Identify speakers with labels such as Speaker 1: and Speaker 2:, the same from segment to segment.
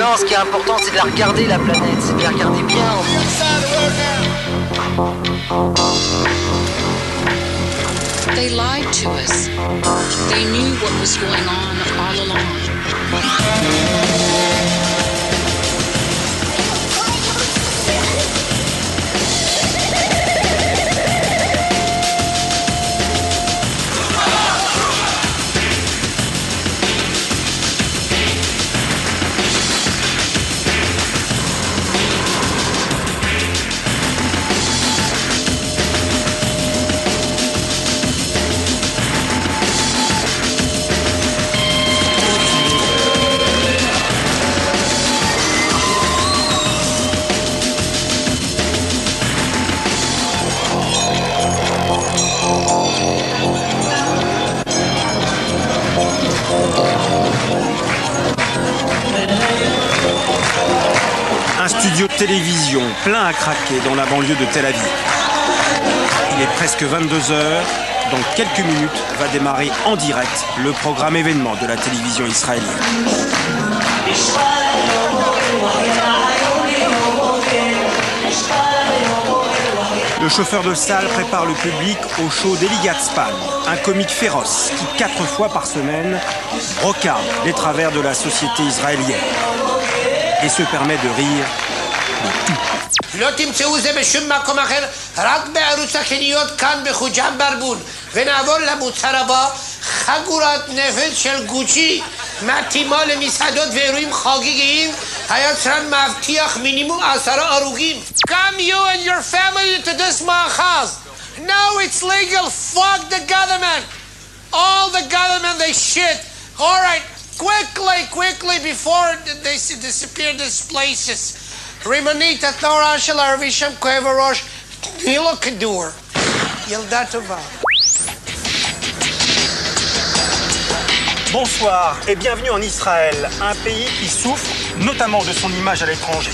Speaker 1: Non, ce qui est important, c'est de la regarder, la planète. C'est de la regarder bien.
Speaker 2: They lied to us. They knew what was going on all along.
Speaker 3: Un studio de télévision plein à craquer dans la banlieue de Tel Aviv. Il est presque 22h. Dans quelques minutes va démarrer en direct le programme événement de la télévision israélienne. Le chauffeur de salle prépare le public au show d'Eli Gatzpan, un comique féroce qui 4 fois par semaine brocarde les travers de la société israélienne et se permet de rire de tout.
Speaker 4: לא תמצאו זה בשום מקום אחר, רק בערוץ הקניות כאן בחוג'ם ברבון. ונעבור למוצר הבא, חגורת נפץ של גוצ'י, מתאימה למסעדות ואירועים חגיגיים, היצרן מבטיח מינימום 10 הרוגים. Come you and your family to this מאחז. No, it's legal. Fuck the government. All the government, they shit. All right, quickly, before they disappear these places. רימונית, התנורה של הערבי שם כואב הראש, תני לו כדור. ילדה טובה.
Speaker 3: Bonsoir et bienvenue en Israël, un pays qui souffre notamment de son image à l'étranger.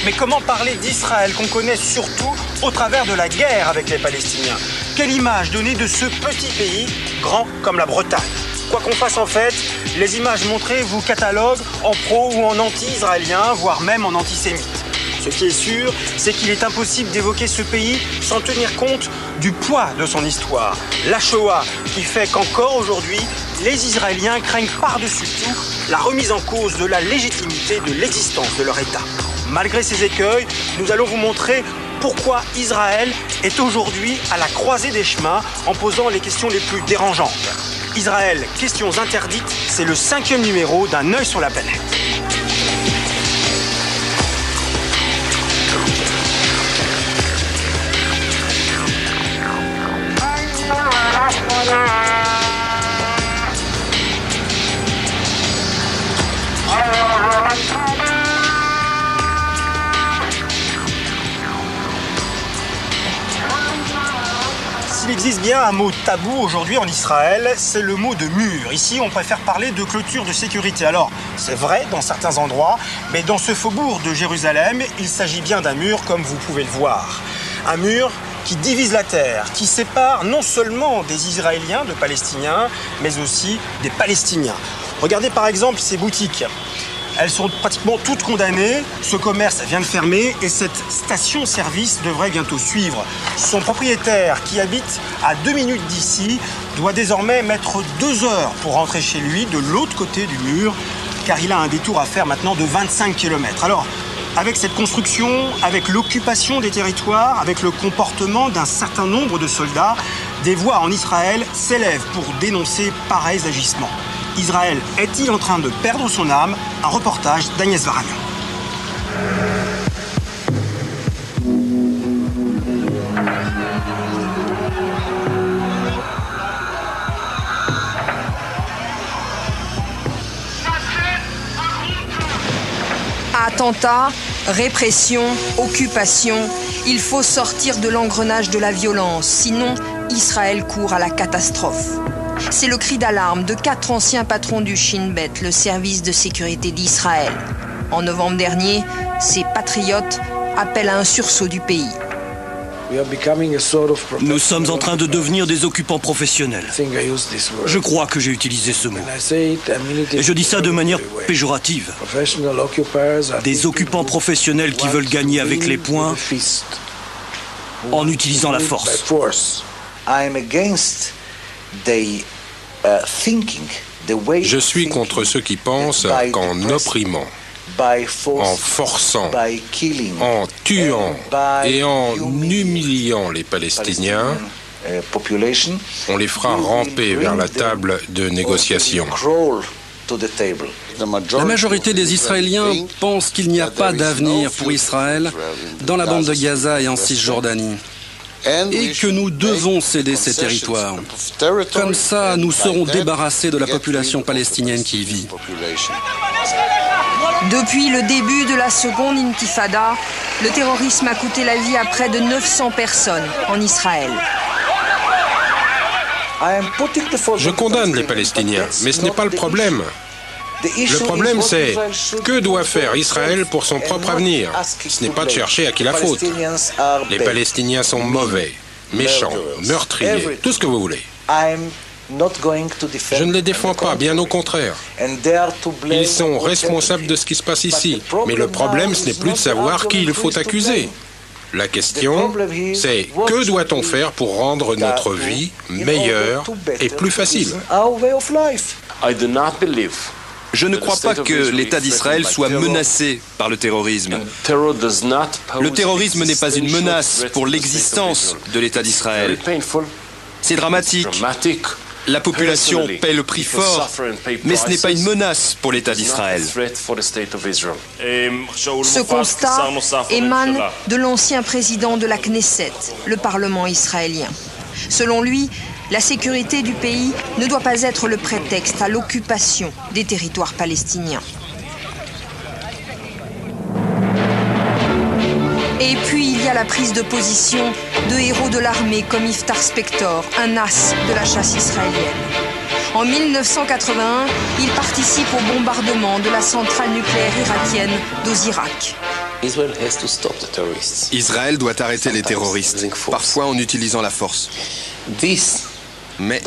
Speaker 3: Mais comment parler d'Israël qu'on connaît surtout au travers de la guerre avec les Palestiniens? Quelle image donner de ce petit pays, grand comme la Bretagne? Quoi qu'on fasse en fait, les images montrées vous cataloguent en pro ou en anti-israélien, voire même en antisémite. Ce qui est sûr, c'est qu'il est impossible d'évoquer ce pays sans tenir compte du poids de son histoire. La Shoah, qui fait qu'encore aujourd'hui, les Israéliens craignent par-dessus tout la remise en cause de la légitimité de l'existence de leur État. Malgré ces écueils, nous allons vous montrer pourquoi Israël est aujourd'hui à la croisée des chemins en posant les questions les plus dérangeantes. Israël, questions interdites, c'est le 5e numéro d'Un œil sur la planète. S'il existe bien un mot tabou aujourd'hui en Israël, c'est le mot de mur. Ici, on préfère parler de clôture de sécurité. Alors, c'est vrai dans certains endroits, mais dans ce faubourg de Jérusalem, il s'agit bien d'un mur comme vous pouvez le voir. Un mur qui divise la terre, qui sépare non seulement des Israéliens de Palestiniens, mais aussi des Palestiniens. Regardez par exemple ces boutiques. Elles sont pratiquement toutes condamnées, ce commerce vient de fermer et cette station-service devrait bientôt suivre. Son propriétaire, qui habite à 2 minutes d'ici, doit désormais mettre 2 heures pour rentrer chez lui de l'autre côté du mur, car il a un détour à faire maintenant de 25 km. Alors, avec cette construction, avec l'occupation des territoires, avec le comportement d'un certain nombre de soldats, des voix en Israël s'élèvent pour dénoncer pareils agissements. Israël est-il en train de perdre son âme? Un reportage d'Agnès Varagnan.
Speaker 5: Attentats, répression, occupation, il faut sortir de l'engrenage de la violence, sinon Israël court à la catastrophe. C'est le cri d'alarme de 4 anciens patrons du Shin Bet, le service de sécurité d'Israël. En novembre dernier, ces patriotes appellent à un sursaut du pays.
Speaker 6: Nous sommes en train de devenir des occupants professionnels. Je crois que j'ai utilisé ce mot. Et je dis ça de manière péjorative. Des occupants professionnels qui veulent gagner avec les poings en utilisant la force.
Speaker 7: Je suis contre ceux qui pensent qu'en opprimant, en forçant, en tuant et en humiliant les Palestiniens, on les fera ramper vers la table de négociation.
Speaker 8: La majorité des Israéliens pensent qu'il n'y a pas d'avenir pour Israël dans la bande de Gaza et en Cisjordanie, et que nous devons céder ces territoires. Comme ça, nous serons débarrassés de la population palestinienne qui y vit.
Speaker 5: Depuis le début de la seconde intifada, le terrorisme a coûté la vie à près de 900 personnes en Israël.
Speaker 7: Je condamne les Palestiniens, mais ce n'est pas le problème. Le problème, c'est que doit faire Israël pour son propre avenir. Ce n'est pas de chercher à qui la faute. Les Palestiniens sont mauvais, méchants, meurtriers, tout ce que vous voulez. Je ne les défends pas, bien au contraire. Ils sont responsables de ce qui se passe ici. Mais le problème, ce n'est plus de savoir qui il faut accuser. La question, c'est que doit-on faire pour rendre notre vie meilleure et plus facile?
Speaker 9: Je ne crois pas que l'État d'Israël soit menacé par le terrorisme. Le terrorisme n'est pas une menace pour l'existence de l'État d'Israël. C'est dramatique. La population paie le prix fort, mais ce n'est pas une menace pour l'État d'Israël.
Speaker 5: Ce constat émane de l'ancien président de la Knesset, le Parlement israélien. Selon lui, la sécurité du pays ne doit pas être le prétexte à l'occupation des territoires palestiniens. Et puis il y a la prise de position de héros de l'armée comme Iftar Spector, un as de la chasse israélienne. En 1981, il participe au bombardement de la centrale nucléaire irakienne d'Ozirak.
Speaker 9: Israël doit arrêter les terroristes, parfois en utilisant la force. Mais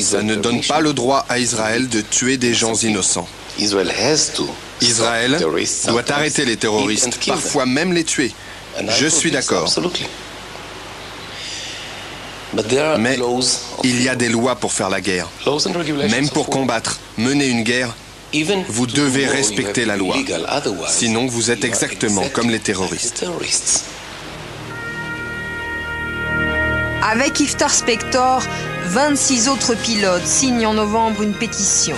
Speaker 9: ça ne donne pas le droit à Israël de tuer des gens innocents. Israël doit arrêter les terroristes, parfois même les tuer. Je suis d'accord. Mais il y a des lois pour faire la guerre. Même pour combattre, mener une guerre, vous devez respecter la loi. Sinon, vous êtes exactement comme les terroristes.
Speaker 5: Avec Iftar Spector, 26 autres pilotes signent en novembre une pétition.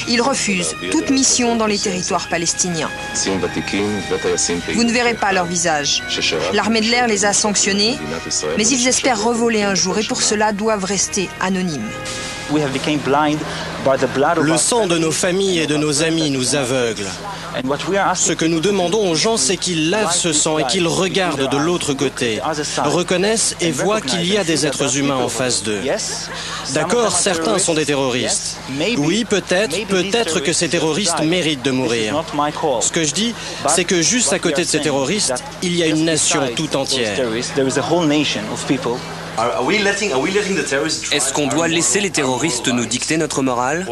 Speaker 5: Ils refusent toute mission dans les territoires palestiniens. Vous ne verrez pas leur visage. L'armée de l'air les a sanctionnés, mais ils espèrent revoler un jour et pour cela doivent rester anonymes.
Speaker 10: Le sang de nos familles et de nos amis nous aveugle. Ce que nous demandons aux gens, c'est qu'ils lavent ce sang et qu'ils regardent de l'autre côté, reconnaissent et voient qu'il y a des êtres humains en face d'eux. D'accord, certains sont des terroristes. Oui, peut-être que ces terroristes méritent de mourir. Ce que je dis, c'est que juste à côté de ces terroristes, il y a une nation tout entière.
Speaker 11: Est-ce qu'on doit laisser les terroristes nous dicter notre morale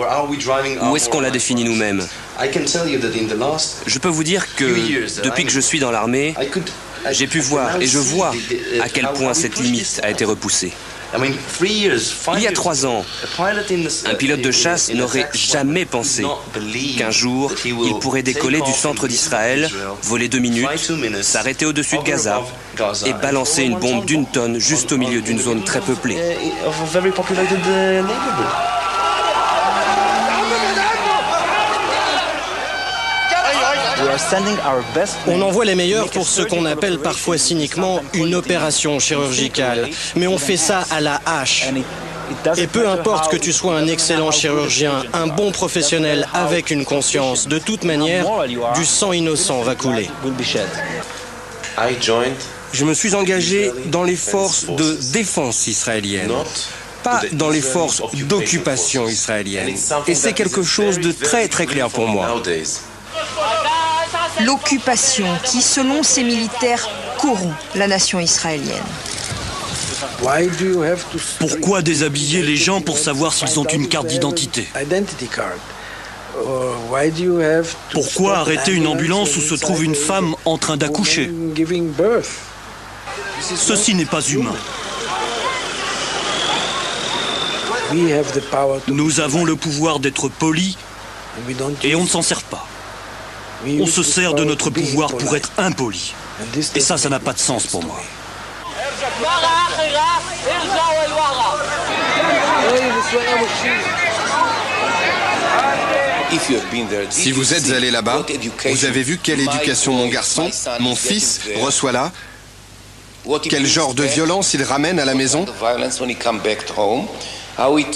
Speaker 11: ou est-ce qu'on la définit nous-mêmes? Je peux vous dire que depuis que je suis dans l'armée, j'ai pu voir et je vois à quel point cette limite a été repoussée. Il y a 3 ans, un pilote de chasse n'aurait jamais pensé qu'un jour, il pourrait décoller du centre d'Israël, voler 2 minutes, s'arrêter au-dessus de Gaza et balancer une bombe d'1 tonne juste au milieu d'une zone très peuplée.
Speaker 10: On envoie les meilleurs pour ce qu'on appelle parfois cyniquement une opération chirurgicale. Mais on fait ça à la hache. Et peu importe que tu sois un excellent chirurgien, un bon professionnel avec une conscience, de toute manière, du sang innocent va couler.
Speaker 6: Je me suis engagé dans les forces de défense israéliennes, pas dans les forces d'occupation israélienne. Et c'est quelque chose de très très clair pour moi.
Speaker 5: L'occupation qui, selon ces militaires, corrompt la nation israélienne.
Speaker 6: Pourquoi déshabiller les gens pour savoir s'ils ont une carte d'identité? Pourquoi arrêter une ambulance où se trouve une femme en train d'accoucher? Ceci n'est pas humain. Nous avons le pouvoir d'être polis et on ne s'en sert pas. On se sert de notre pouvoir pour être impoli. Et ça n'a pas de sens pour moi.
Speaker 12: Si vous êtes allé là-bas, vous avez vu quelle éducation mon garçon, mon fils, reçoit là? Quel genre de violence il ramène à la maison?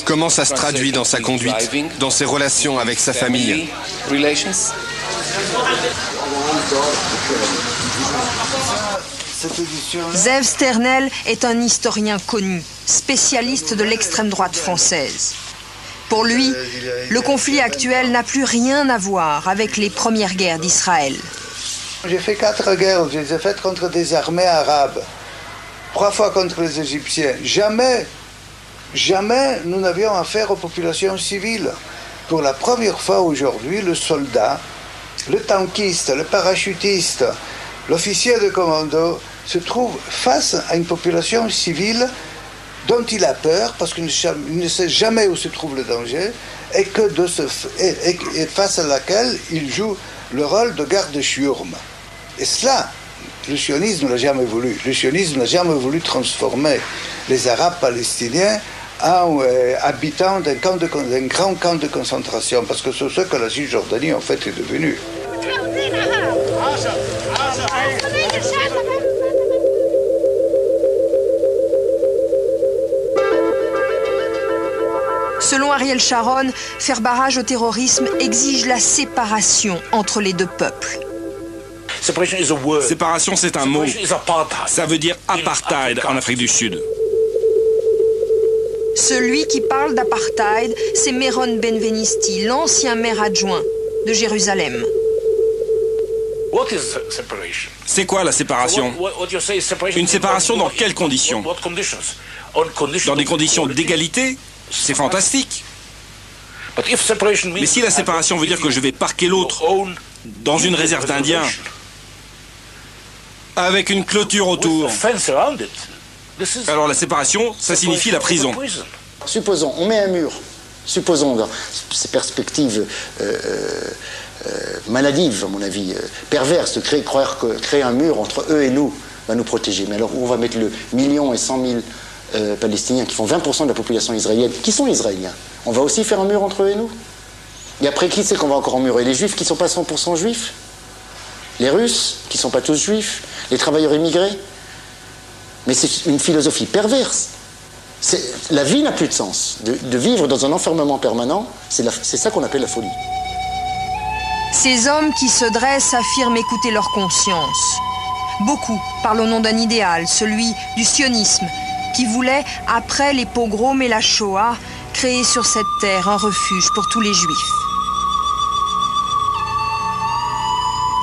Speaker 12: Comment ça se traduit dans sa conduite, dans ses relations avec sa famille?
Speaker 5: Zeev Sternel est un historien connu, spécialiste de l'extrême droite française. Pour lui, le conflit actuel n'a plus rien à voir avec les premières guerres d'Israël.
Speaker 13: J'ai fait 4 guerres, je les ai faites contre des armées arabes, 3 fois contre les Égyptiens. Jamais nous n'avions affaire aux populations civiles. Pour la première fois aujourd'hui, le soldat, le tankiste, le parachutiste, l'officier de commando se trouve face à une population civile dont il a peur parce qu'il ne sait jamais où se trouve le danger et face à laquelle il joue le rôle de garde-chiourme. Et cela, le sionisme ne l'a jamais voulu. Le sionisme n'a jamais voulu transformer les Arabes palestiniens en habitants d'un grand camp de concentration, parce que c'est ce que la Cisjordanie en fait est devenue.
Speaker 5: Selon Ariel Sharon, faire barrage au terrorisme exige la séparation entre les deux peuples.
Speaker 14: Séparation, c'est un mot. Ça veut dire apartheid en Afrique du Sud.
Speaker 5: Celui qui parle d'apartheid, c'est Meron Benvenisti, l'ancien maire adjoint de Jérusalem.
Speaker 14: C'est quoi la séparation? Une séparation dans quelles conditions? Dans des conditions d'égalité? C'est fantastique. Mais si la séparation veut dire que je vais parquer l'autre dans une réserve d'Indiens, avec une clôture autour, alors la séparation, ça signifie la prison.
Speaker 15: Supposons, on met un mur. Supposons, dans ces perspectives maladives, à mon avis, perverses, de croire que créer un mur entre eux et nous va nous protéger. Mais alors, où on va mettre le 1 million et 100 000 Palestiniens qui font 20% de la population israélienne, qui sont israéliens? On va aussi faire un mur entre eux et nous? Et après, qui c'est qu'on va encore emmurer? Les juifs qui ne sont pas 100% juifs? Les Russes qui ne sont pas tous juifs? Les travailleurs immigrés? Mais c'est une philosophie perverse. La vie n'a plus de sens. De vivre dans un enfermement permanent, c'est ça qu'on appelle la folie.
Speaker 5: Ces hommes qui se dressent affirment écouter leur conscience. Beaucoup parlent au nom d'un idéal, celui du sionisme, qui voulait, après les pogroms et la Shoah, créer sur cette terre un refuge pour tous les Juifs.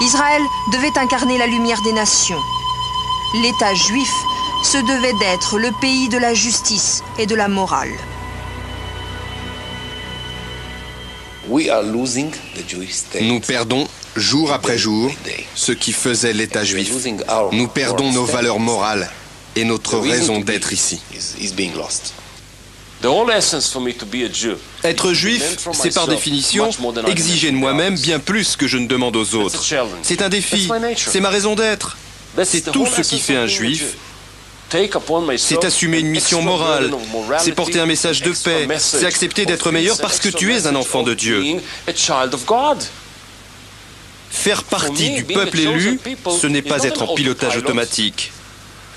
Speaker 5: Israël devait incarner la lumière des nations. L'État juif se devait d'être le pays de la justice et de la morale.
Speaker 12: Nous perdons, jour après jour, ce qui faisait l'État juif. Nous perdons nos valeurs morales et notre raison d'être ici.
Speaker 9: Être juif, c'est par définition exiger de moi-même bien plus que je ne demande aux autres. C'est un défi, c'est ma raison d'être. C'est tout ce qui fait un juif. C'est assumer une mission morale, c'est porter un message de paix, c'est accepter d'être meilleur parce que tu es un enfant de Dieu. Faire partie du peuple élu, ce n'est pas être en pilotage automatique.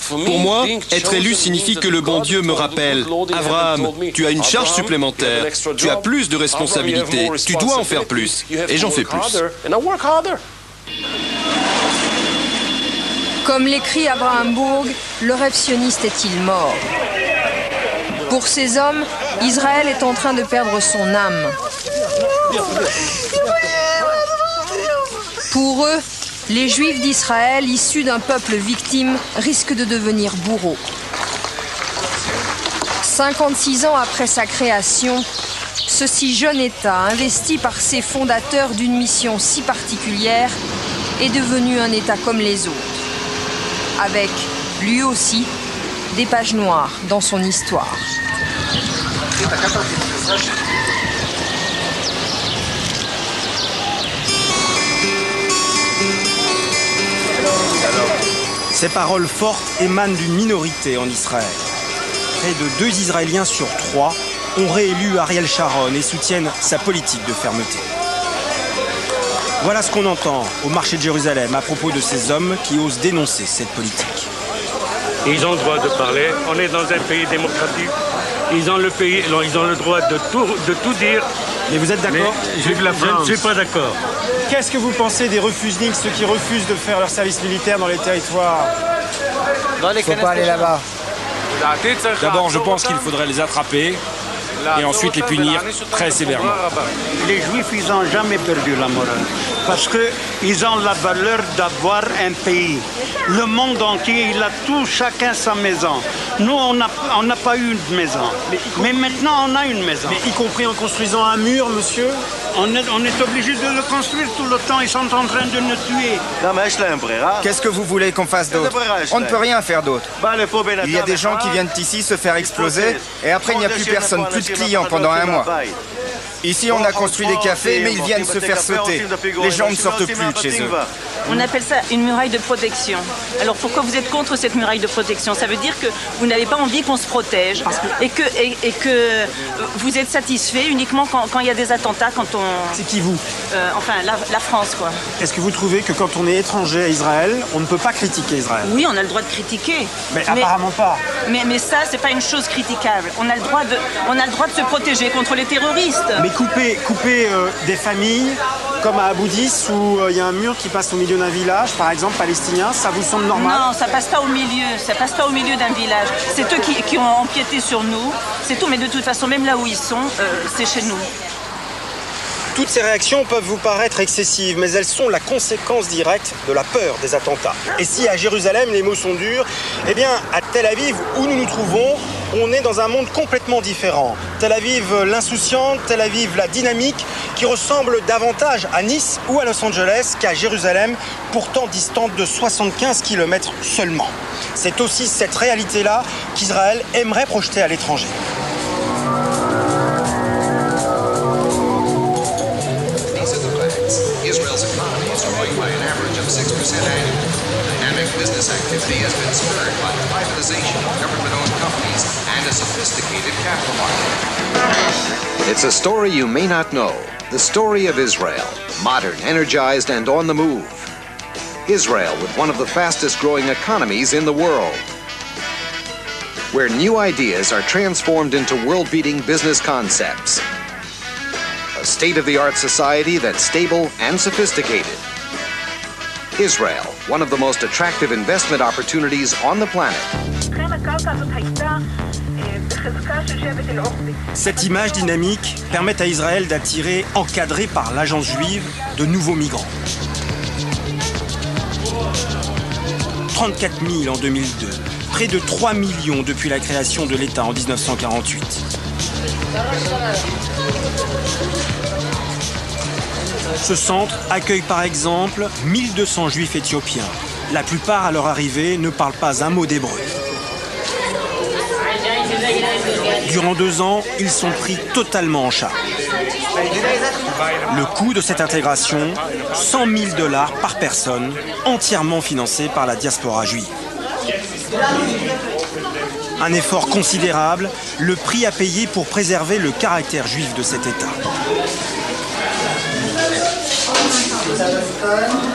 Speaker 9: Pour moi, être élu signifie que le bon Dieu me rappelle, Abraham, tu as une charge supplémentaire, tu as plus de responsabilités, tu dois en faire plus, et j'en fais plus.
Speaker 5: Comme l'écrit Abraham Burg, le rêve sioniste est-il mort? Pour ces hommes, Israël est en train de perdre son âme. Pour eux, les Juifs d'Israël, issus d'un peuple victime, risquent de devenir bourreaux. 56 ans après sa création, ce si jeune État, investi par ses fondateurs d'une mission si particulière, est devenu un État comme les autres, avec, lui aussi, des pages noires dans son histoire.
Speaker 3: Ces paroles fortes émanent d'une minorité en Israël. Près de 2 Israéliens sur 3 ont réélu Ariel Sharon et soutiennent sa politique de fermeté. Voilà ce qu'on entend au marché de Jérusalem à propos de ces hommes qui osent dénoncer cette politique.
Speaker 16: Ils ont le droit de parler. On est dans un pays démocratique. Ils ont le droit de tout dire.
Speaker 3: Mais vous êtes d'accord?
Speaker 16: Je ne suis pas d'accord.
Speaker 3: Qu'est-ce que vous pensez des refusniks, ceux qui refusent de faire leur service militaire dans les territoires?
Speaker 17: Il ne faut pas aller là-bas.
Speaker 14: D'abord, je pense qu'il faudrait les attraper et ensuite les punir très sévèrement.
Speaker 18: Les Juifs, ils n'ont jamais perdu la morale parce qu'ils ont la valeur d'avoir un pays. Le monde entier, il a tout, chacun sa maison. Nous, on n'a pas eu une maison. Mais maintenant, on a une maison.
Speaker 3: Mais y compris en construisant un mur, monsieur?
Speaker 18: On est obligé de le construire tout le temps. Ils sont en train de nous tuer.
Speaker 17: Qu'est-ce que vous voulez qu'on fasse d'autre? On ne peut rien faire d'autre. Il y a des gens qui viennent ici se faire exploser et après il n'y a plus personne, plus de clients pendant un mois. Ici, on a construit des cafés, mais ils viennent se faire sauter. Les gens ne sortent plus de chez eux.
Speaker 19: On appelle ça une muraille de protection. Alors pourquoi vous êtes contre cette muraille de protection? Ça veut dire que vous n'avez pas envie qu'on se protège et que vous êtes satisfait uniquement quand il y a des attentats, quand on...
Speaker 3: C'est qui vous?
Speaker 19: Enfin, la France, quoi.
Speaker 3: Est-ce que vous trouvez que quand on est étranger à Israël, on ne peut pas critiquer Israël?
Speaker 19: Oui, on a le droit de critiquer.
Speaker 3: Mais apparemment pas.
Speaker 19: Mais ça, c'est pas une chose critiquable. On a le droit de se protéger contre les terroristes.
Speaker 3: Mais couper des familles, comme à Abu Dis, où il y a un mur qui passe au milieu d'un village, par exemple, palestinien, ça vous semble normal?
Speaker 19: Non, ça passe pas au milieu. Ça passe pas au milieu d'un village. C'est eux qui ont empiété sur nous. C'est tout, mais de toute façon, même là où ils sont, c'est chez nous.
Speaker 3: Toutes ces réactions peuvent vous paraître excessives, mais elles sont la conséquence directe de la peur des attentats. Et si à Jérusalem les mots sont durs, eh bien à Tel Aviv, où nous nous trouvons, on est dans un monde complètement différent. Tel Aviv l'insouciante, Tel Aviv la dynamique, qui ressemble davantage à Nice ou à Los Angeles qu'à Jérusalem, pourtant distante de 75 km seulement. C'est aussi cette réalité-là qu'Israël aimerait projeter à l'étranger.
Speaker 20: Business activity has been spurred by the privatization of government-owned companies and a sophisticated capital market. It's a story you may not know. The story of Israel, modern, energized, and on the move. Israel with one of the fastest growing economies in the world, where new ideas are transformed into world-beating business concepts. A state-of-the-art society that's stable and sophisticated. Israel, one of the most attractive investment opportunities on the planet.
Speaker 3: Cette image dynamique permet à Israël d'attirer, encadré par l'agence juive, de nouveaux migrants. 34 000 en 2002, près de 3 millions depuis la création de l'État en 1948. Ce centre accueille par exemple 1200 juifs éthiopiens. La plupart à leur arrivée ne parlent pas un mot d'hébreu. Durant 2 ans, ils sont pris totalement en charge. Le coût de cette intégration, $100 000 par personne, entièrement financé par la diaspora juive. Un effort considérable, le prix à payer pour préserver le caractère juif de cet État.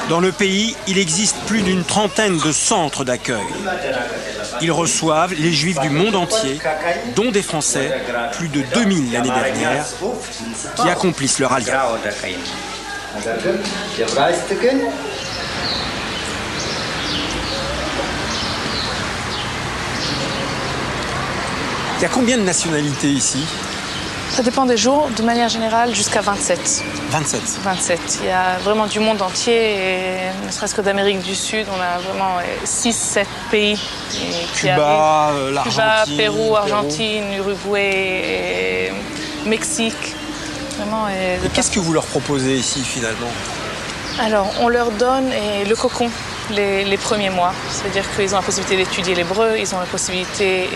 Speaker 3: Dans le pays, il existe plus d'une trentaine de centres d'accueil. Ils reçoivent les Juifs du monde entier, dont des Français, plus de 2000 l'année dernière, qui accomplissent leur alliance. Il y a combien de nationalités ici?
Speaker 21: Ça dépend des jours, de manière générale jusqu'à 27.
Speaker 3: 27.
Speaker 21: Il y a vraiment du monde entier, et ne serait-ce que d'Amérique du Sud, on a vraiment 6-7 pays qui
Speaker 3: Cuba,
Speaker 21: arrivent. Cuba, Pérou, Argentine, Uruguay, Mexique. Vraiment,
Speaker 3: Qu'est-ce que vous leur proposez ici finalement?
Speaker 21: Alors, on leur donne le cocon les premiers mois. C'est-à-dire qu'ils ont la possibilité d'étudier l'hébreu, ils ont la possibilité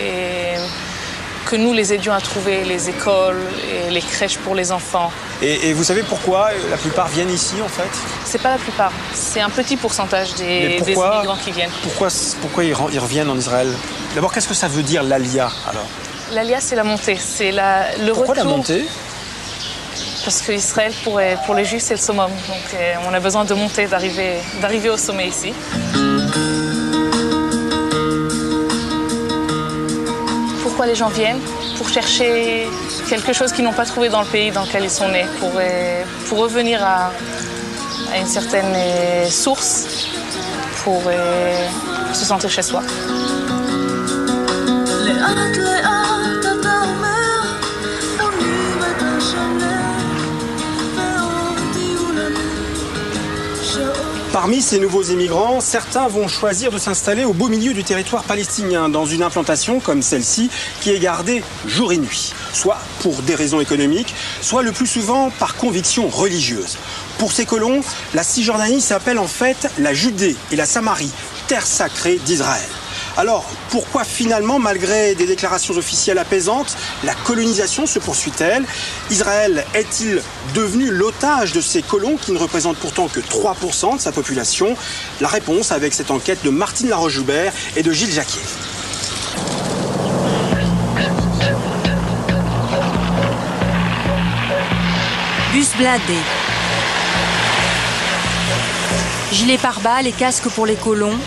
Speaker 21: que nous les aidions à trouver les écoles et les crèches pour les enfants.
Speaker 3: Et vous savez pourquoi la plupart viennent ici en fait?
Speaker 21: C'est pas la plupart, c'est un petit pourcentage des immigrants qui viennent.
Speaker 3: Pourquoi ils reviennent en Israël? D'abord, qu'est-ce que ça veut dire l'Alia alors?
Speaker 21: L'Alia, c'est la montée, c'est le
Speaker 3: Pourquoi
Speaker 21: retour.
Speaker 3: la montée?
Speaker 21: Parce qu'Israël, pour les Juifs, c'est le summum. Donc on a besoin de monter, d'arriver au sommet ici. Pourquoi les gens viennent? Pour chercher quelque chose qu'ils n'ont pas trouvé dans le pays dans lequel ils sont nés, pour revenir à une certaine source, pour se sentir chez soi.
Speaker 3: Parmi ces nouveaux immigrants, certains vont choisir de s'installer au beau milieu du territoire palestinien, dans une implantation comme celle-ci, qui est gardée jour et nuit, soit pour des raisons économiques, soit le plus souvent par conviction religieuse. Pour ces colons, la Cisjordanie s'appelle en fait la Judée et la Samarie, terre sacrée d'Israël. Alors, pourquoi finalement, malgré des déclarations officielles apaisantes, la colonisation se poursuit-elle? Israël est-il devenu l'otage de ces colons qui ne représentent pourtant que 3% de sa population? La réponse avec cette enquête de Martine Laroche-Joubert et de Gilles Jacquier.
Speaker 22: Bus blindé. Gilets pare-balles et casques pour les colons.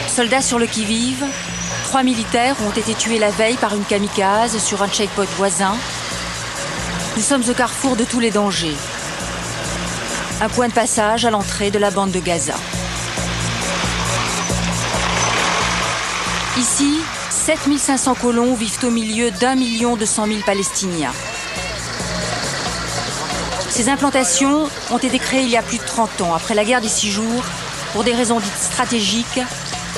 Speaker 22: Soldats sur le qui-vive, 3 militaires ont été tués la veille par une kamikaze sur un checkpoint voisin. Nous sommes au carrefour de tous les dangers. Un point de passage à l'entrée de la bande de Gaza. Ici, 7500 colons vivent au milieu d'1 200 000 Palestiniens. Ces implantations ont été créées il y a plus de 30 ans, après la guerre des 6 jours, pour des raisons dites stratégiques.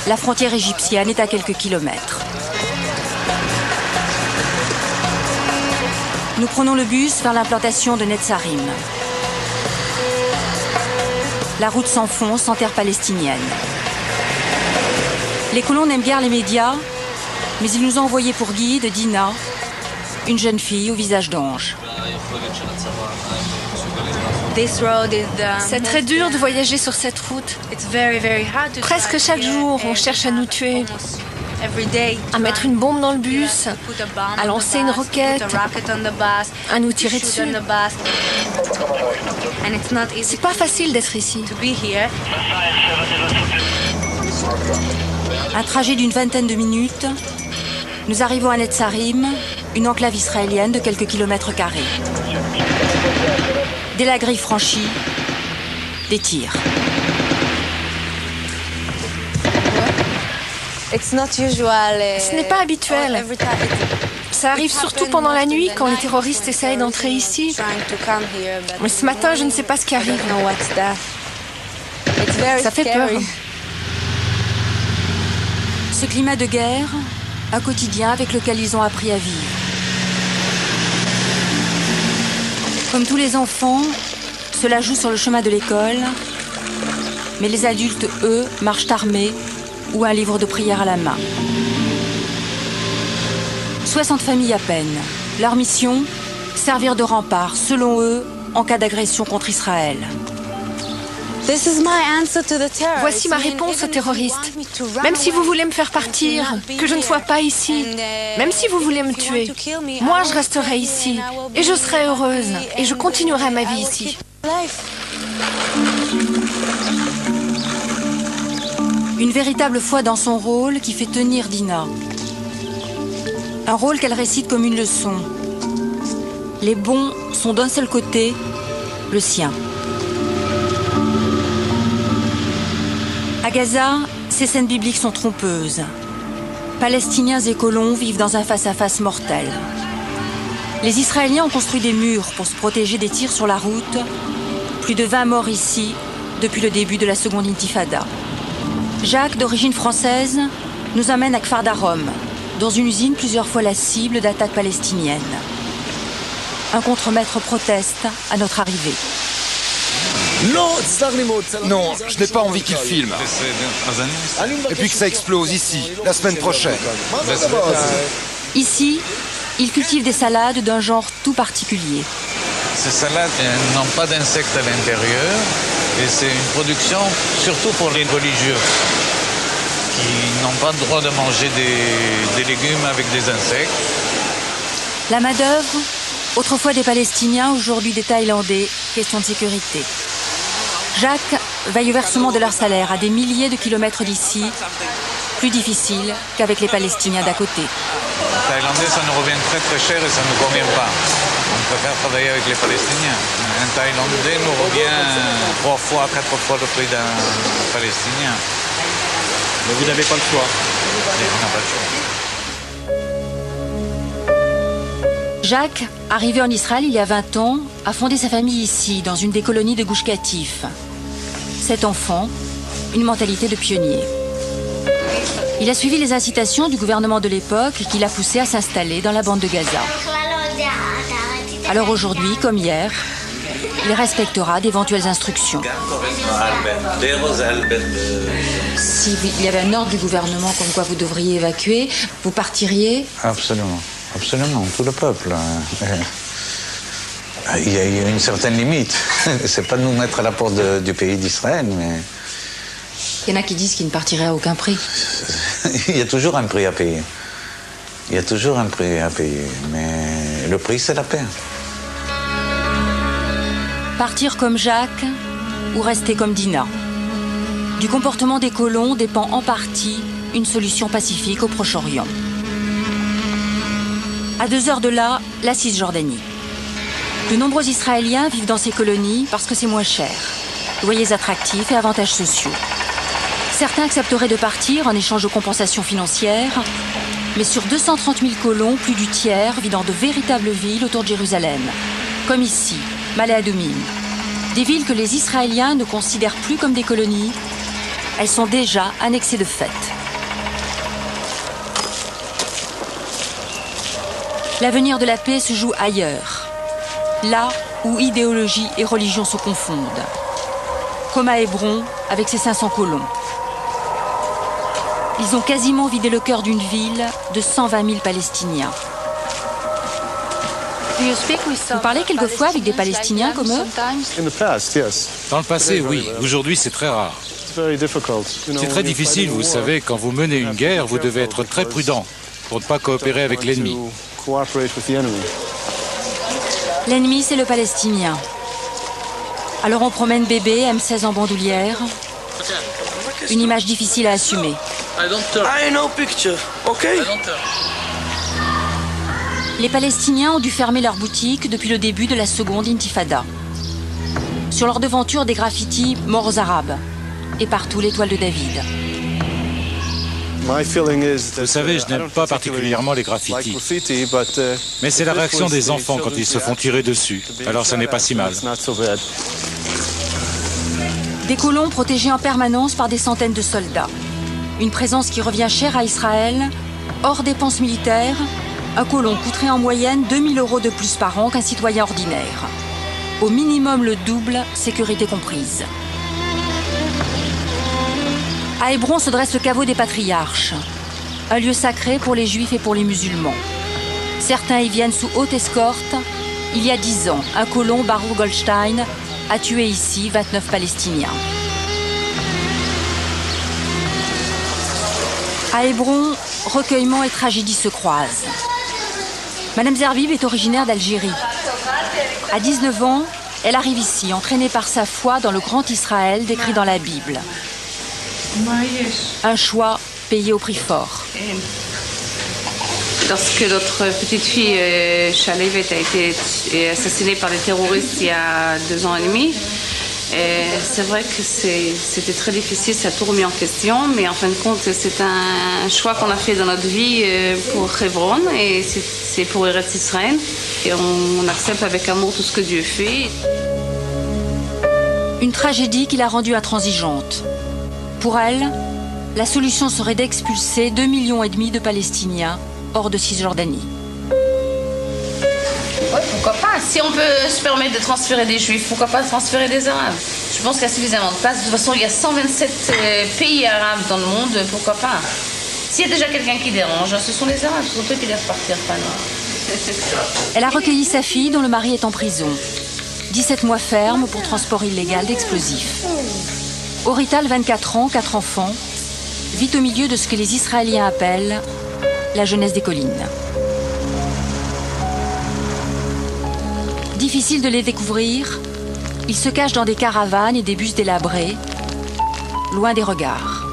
Speaker 22: La frontière égyptienne est à quelques kilomètres. Nous prenons le bus vers l'implantation de Netzarim. La route s'enfonce en terre palestinienne. Les colons n'aiment guère les médias, mais ils nous ont envoyé pour guide Dina, une jeune fille au visage d'ange.
Speaker 23: C'est très dur de voyager sur cette route. Presque chaque jour, on cherche à nous tuer, à mettre une bombe dans le bus, à lancer une roquette, à nous tirer dessus. C'est pas facile d'être ici.
Speaker 22: Un trajet d'une vingtaine de minutes. Nous arrivons à Netzarim, une enclave israélienne de quelques kilomètres carrés. Dès la grille franchie, des tirs.
Speaker 23: Ce n'est pas habituel. Ça arrive surtout pendant la nuit quand les terroristes essayent d'entrer ici. Mais ce matin, je ne sais pas ce qui arrive. Ça fait peur.
Speaker 22: Ce climat de guerre, un quotidien avec lequel ils ont appris à vivre. Comme tous les enfants, cela joue sur le chemin de l'école, mais les adultes, eux, marchent armés ou un livre de prière à la main. 60 familles à peine. Leur mission, servir de rempart, selon eux, en cas d'agression contre Israël.
Speaker 23: Voici ma réponse aux terroristes. Même si vous voulez me faire partir, que je ne sois pas ici, même si vous voulez me tuer, moi je resterai ici et je serai heureuse et je continuerai ma vie ici.
Speaker 22: Une véritable foi dans son rôle qui fait tenir Dina. Un rôle qu'elle récite comme une leçon. Les bons sont d'un seul côté, le sien. À Gaza, ces scènes bibliques sont trompeuses. Palestiniens et colons vivent dans un face-à-face mortel. Les Israéliens ont construit des murs pour se protéger des tirs sur la route. Plus de 20 morts ici depuis le début de la seconde intifada. Jacques, d'origine française, nous amène à Kfar Darom, dans une usine plusieurs fois la cible d'attaques palestiniennes. Un contremaître proteste à notre arrivée.
Speaker 1: Non, je n'ai pas envie qu'il filme. Et puis que ça explose ici, la semaine prochaine.
Speaker 22: Ici, ils cultivent des salades d'un genre tout particulier.
Speaker 2: Ces salades n'ont pas d'insectes à l'intérieur et c'est une production surtout pour les religieux qui n'ont pas le droit de manger des légumes avec des insectes.
Speaker 22: La main-d'œuvre, autrefois des Palestiniens, aujourd'hui des Thaïlandais, question de sécurité. Jacques veille au versement de leur salaire à des milliers de kilomètres d'ici, plus difficile qu'avec les Palestiniens d'à côté.
Speaker 2: Les Thaïlandais, ça nous revient très très cher et ça ne nous convient pas. On préfère travailler avec les Palestiniens. Un Thaïlandais nous revient 3 fois, 4 fois le prix d'un Palestinien.
Speaker 3: Mais vous n'avez pas le choix.
Speaker 2: Et on n'a pas le choix.
Speaker 22: Jacques, arrivé en Israël il y a 20 ans, a fondé sa famille ici, dans une des colonies de Gush Katif. 7 enfants, une mentalité de pionnier. Il a suivi les incitations du gouvernement de l'époque qui l'a poussé à s'installer dans la bande de Gaza. Alors aujourd'hui, comme hier, il respectera d'éventuelles instructions. S'il y avait un ordre du gouvernement comme quoi vous devriez évacuer, vous partiriez?
Speaker 2: Absolument. Absolument, tout le peuple. Il y a une certaine limite. C'est pas de nous mettre à la porte du pays d'Israël, mais...
Speaker 22: Il y en a qui disent qu'ils ne partiraient à aucun prix.
Speaker 2: Il y a toujours un prix à payer. Il y a toujours un prix à payer, mais le prix, c'est la paix.
Speaker 22: Partir comme Jacques ou rester comme Dina. Du comportement des colons dépend en partie une solution pacifique au Proche-Orient. À 2 heures de là, la Cisjordanie. De nombreux Israéliens vivent dans ces colonies parce que c'est moins cher, loyers attractifs et avantages sociaux. Certains accepteraient de partir en échange de compensations financières, mais sur 230 000 colons, plus du tiers vit dans de véritables villes autour de Jérusalem, comme ici, Malé Adumim. Des villes que les Israéliens ne considèrent plus comme des colonies, elles sont déjà annexées de fait. L'avenir de la paix se joue ailleurs, là où idéologie et religion se confondent, comme à Hébron avec ses 500 colons. Ils ont quasiment vidé le cœur d'une ville de 120 000 Palestiniens. Vous parlez quelquefois avec des Palestiniens comme eux?
Speaker 4: Dans le passé, oui. Aujourd'hui, c'est très rare. C'est très difficile, vous savez, quand vous menez une guerre, vous devez être très prudent pour ne pas coopérer avec l'ennemi.
Speaker 22: L'ennemi, c'est le Palestinien. Alors on promène bébé, M16 en bandoulière. Une image difficile à assumer. Les Palestiniens ont dû fermer leurs boutiques depuis le début de la seconde intifada. Sur leur devanture, des graffitis « Morts aux Arabes » et partout l'étoile de David.
Speaker 4: Vous savez, je n'aime pas particulièrement les graffitis. Mais c'est la réaction des enfants quand ils se font tirer dessus. Alors ça n'est pas si mal.
Speaker 22: Des colons protégés en permanence par des centaines de soldats. Une présence qui revient chère à Israël, hors dépenses militaires. Un colon coûterait en moyenne 2 000 € de plus par an qu'un citoyen ordinaire. Au minimum le double, sécurité comprise. À Hébron se dresse le caveau des patriarches, un lieu sacré pour les juifs et pour les musulmans. Certains y viennent sous haute escorte. Il y a 10 ans, un colon, Baruch Goldstein, a tué ici 29 Palestiniens. À Hébron, recueillement et tragédie se croisent. Madame Zervib est originaire d'Algérie. À 19 ans, elle arrive ici, entraînée par sa foi dans le grand Israël décrit dans la Bible. Un choix payé au prix fort.
Speaker 24: Lorsque notre petite fille Shalevet a été assassinée par des terroristes il y a 2 ans et demi, C'est vrai que c'était très difficile, ça a tout remis en question, mais en fin de compte, c'est un choix qu'on a fait dans notre vie pour Hebron, et c'est pour Eretz Israël. Et on accepte avec amour tout ce que Dieu fait.
Speaker 22: Une tragédie qui l'a rendue intransigeante. Pour elle, la solution serait d'expulser 2,5 millions de Palestiniens hors de Cisjordanie.
Speaker 24: Oui, pourquoi pas? Si on peut se permettre de transférer des Juifs, pourquoi pas transférer des Arabes? Je pense qu'il y a suffisamment de place. De toute façon, il y a 127 pays arabes dans le monde, pourquoi pas? S'il y a déjà quelqu'un qui dérange, ce sont les Arabes, ce sont eux qui doivent partir, pas nous.
Speaker 22: Elle a recueilli sa fille dont le mari est en prison. 17 mois ferme pour transport illégal d'explosifs. Aurital, 24 ans, 4 enfants, vit au milieu de ce que les Israéliens appellent la jeunesse des collines. Difficile de les découvrir, ils se cachent dans des caravanes et des bus délabrés, loin des regards.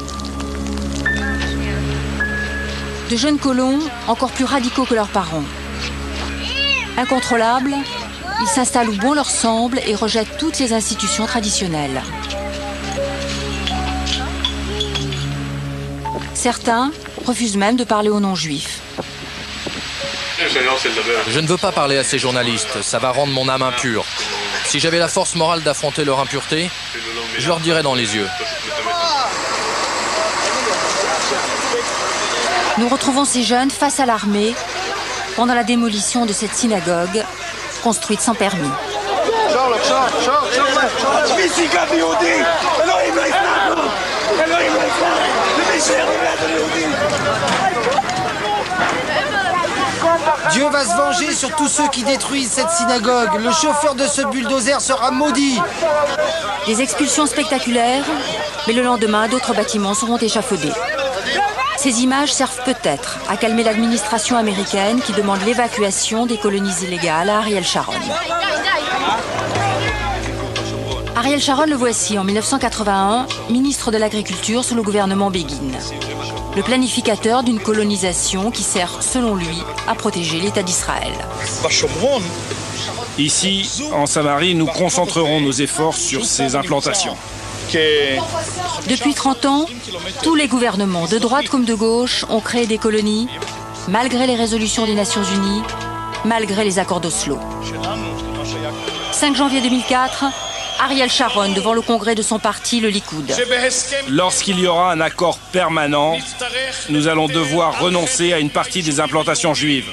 Speaker 22: De jeunes colons, encore plus radicaux que leurs parents. Incontrôlables, ils s'installent où bon leur semble et rejettent toutes les institutions traditionnelles. Certains refusent même de parler aux non-juifs.
Speaker 7: Je ne veux pas parler à ces journalistes, ça va rendre mon âme impure. Si j'avais la force morale d'affronter leur impureté, je leur dirais dans les yeux.
Speaker 22: Nous retrouvons ces jeunes face à l'armée pendant la démolition de cette synagogue construite sans permis.
Speaker 8: Dieu va se venger sur tous ceux qui détruisent cette synagogue. Le chauffeur de ce bulldozer sera maudit.
Speaker 22: Des expulsions spectaculaires, mais le lendemain, d'autres bâtiments seront échafaudés. Ces images servent peut-être à calmer l'administration américaine qui demande l'évacuation des colonies illégales à Ariel Sharon. Ariel Sharon le voici en 1981, ministre de l'Agriculture sous le gouvernement Begin. Le planificateur d'une colonisation qui sert, selon lui, à protéger l'État d'Israël.
Speaker 14: Ici, en Samarie, nous concentrerons nos efforts sur ces implantations.
Speaker 22: Depuis 30 ans, tous les gouvernements, de droite comme de gauche, ont créé des colonies, malgré les résolutions des Nations Unies, malgré les accords d'Oslo. 5 janvier 2004, Ariel Sharon devant le congrès de son parti, le Likoud.
Speaker 14: Lorsqu'il y aura un accord permanent, nous allons devoir renoncer à une partie des implantations juives.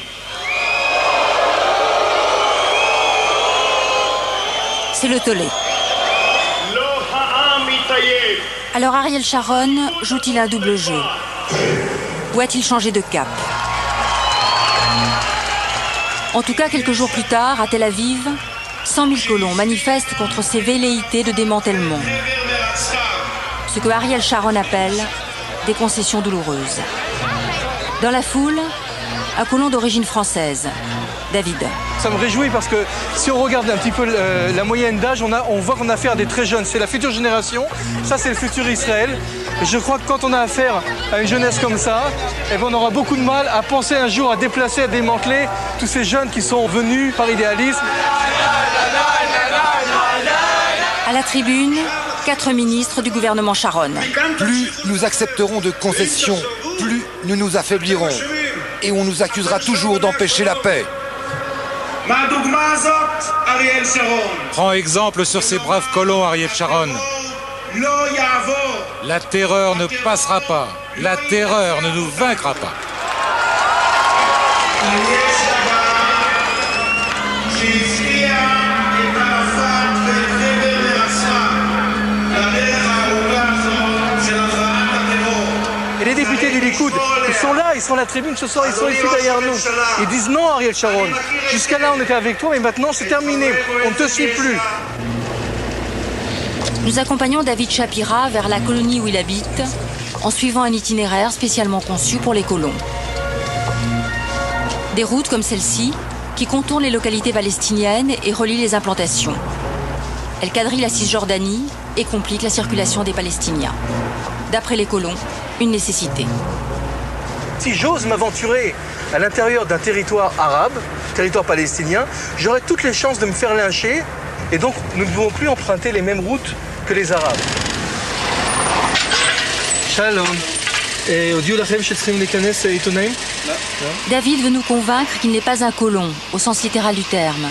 Speaker 22: C'est le tollé. Alors Ariel Sharon joue-t-il un double jeu? Ou a-t-il changé de cap? En tout cas, quelques jours plus tard, à Tel Aviv, 100 000 colons manifestent contre ces velléités de démantèlement. Ce que Ariel Sharon appelle des concessions douloureuses. Dans la foule, un colon d'origine française, David.
Speaker 10: Ça me réjouit parce que si on regarde un petit peu la moyenne d'âge, on voit qu'on a affaire à des très jeunes. C'est la future génération, ça c'est le futur Israël. Et je crois que quand on a affaire à une jeunesse comme ça, eh ben on aura beaucoup de mal à penser un jour à déplacer, à démanteler tous ces jeunes qui sont venus par idéalisme.
Speaker 22: À la tribune, 4 ministres du gouvernement Sharon.
Speaker 1: Plus nous accepterons de concessions, plus nous nous affaiblirons. Et on nous accusera toujours d'empêcher la paix.
Speaker 4: Prends exemple sur ces braves colons, Ariel Sharon. La terreur ne passera pas. La terreur ne nous vaincra pas.
Speaker 10: Et les députés du Likoud, ils sont là, ils sont à la tribune ce soir, ils sont ici derrière nous. Ils disent non, Ariel Sharon. Jusqu'à là, on était avec toi, mais maintenant, c'est terminé. On ne te suit plus.
Speaker 22: Nous accompagnons David Shapira vers la colonie où il habite, en suivant un itinéraire spécialement conçu pour les colons. Des routes comme celle-ci, qui contournent les localités palestiniennes et relient les implantations. Elles quadrillent la Cisjordanie et compliquent la circulation des Palestiniens. D'après les colons, une nécessité.
Speaker 10: Si j'ose m'aventurer à l'intérieur d'un territoire arabe, territoire palestinien, j'aurais toutes les chances de me faire lyncher et donc nous ne pouvons plus emprunter les mêmes routes que les Arabes. Shalom.
Speaker 22: David veut nous convaincre qu'il n'est pas un colon, au sens littéral du terme,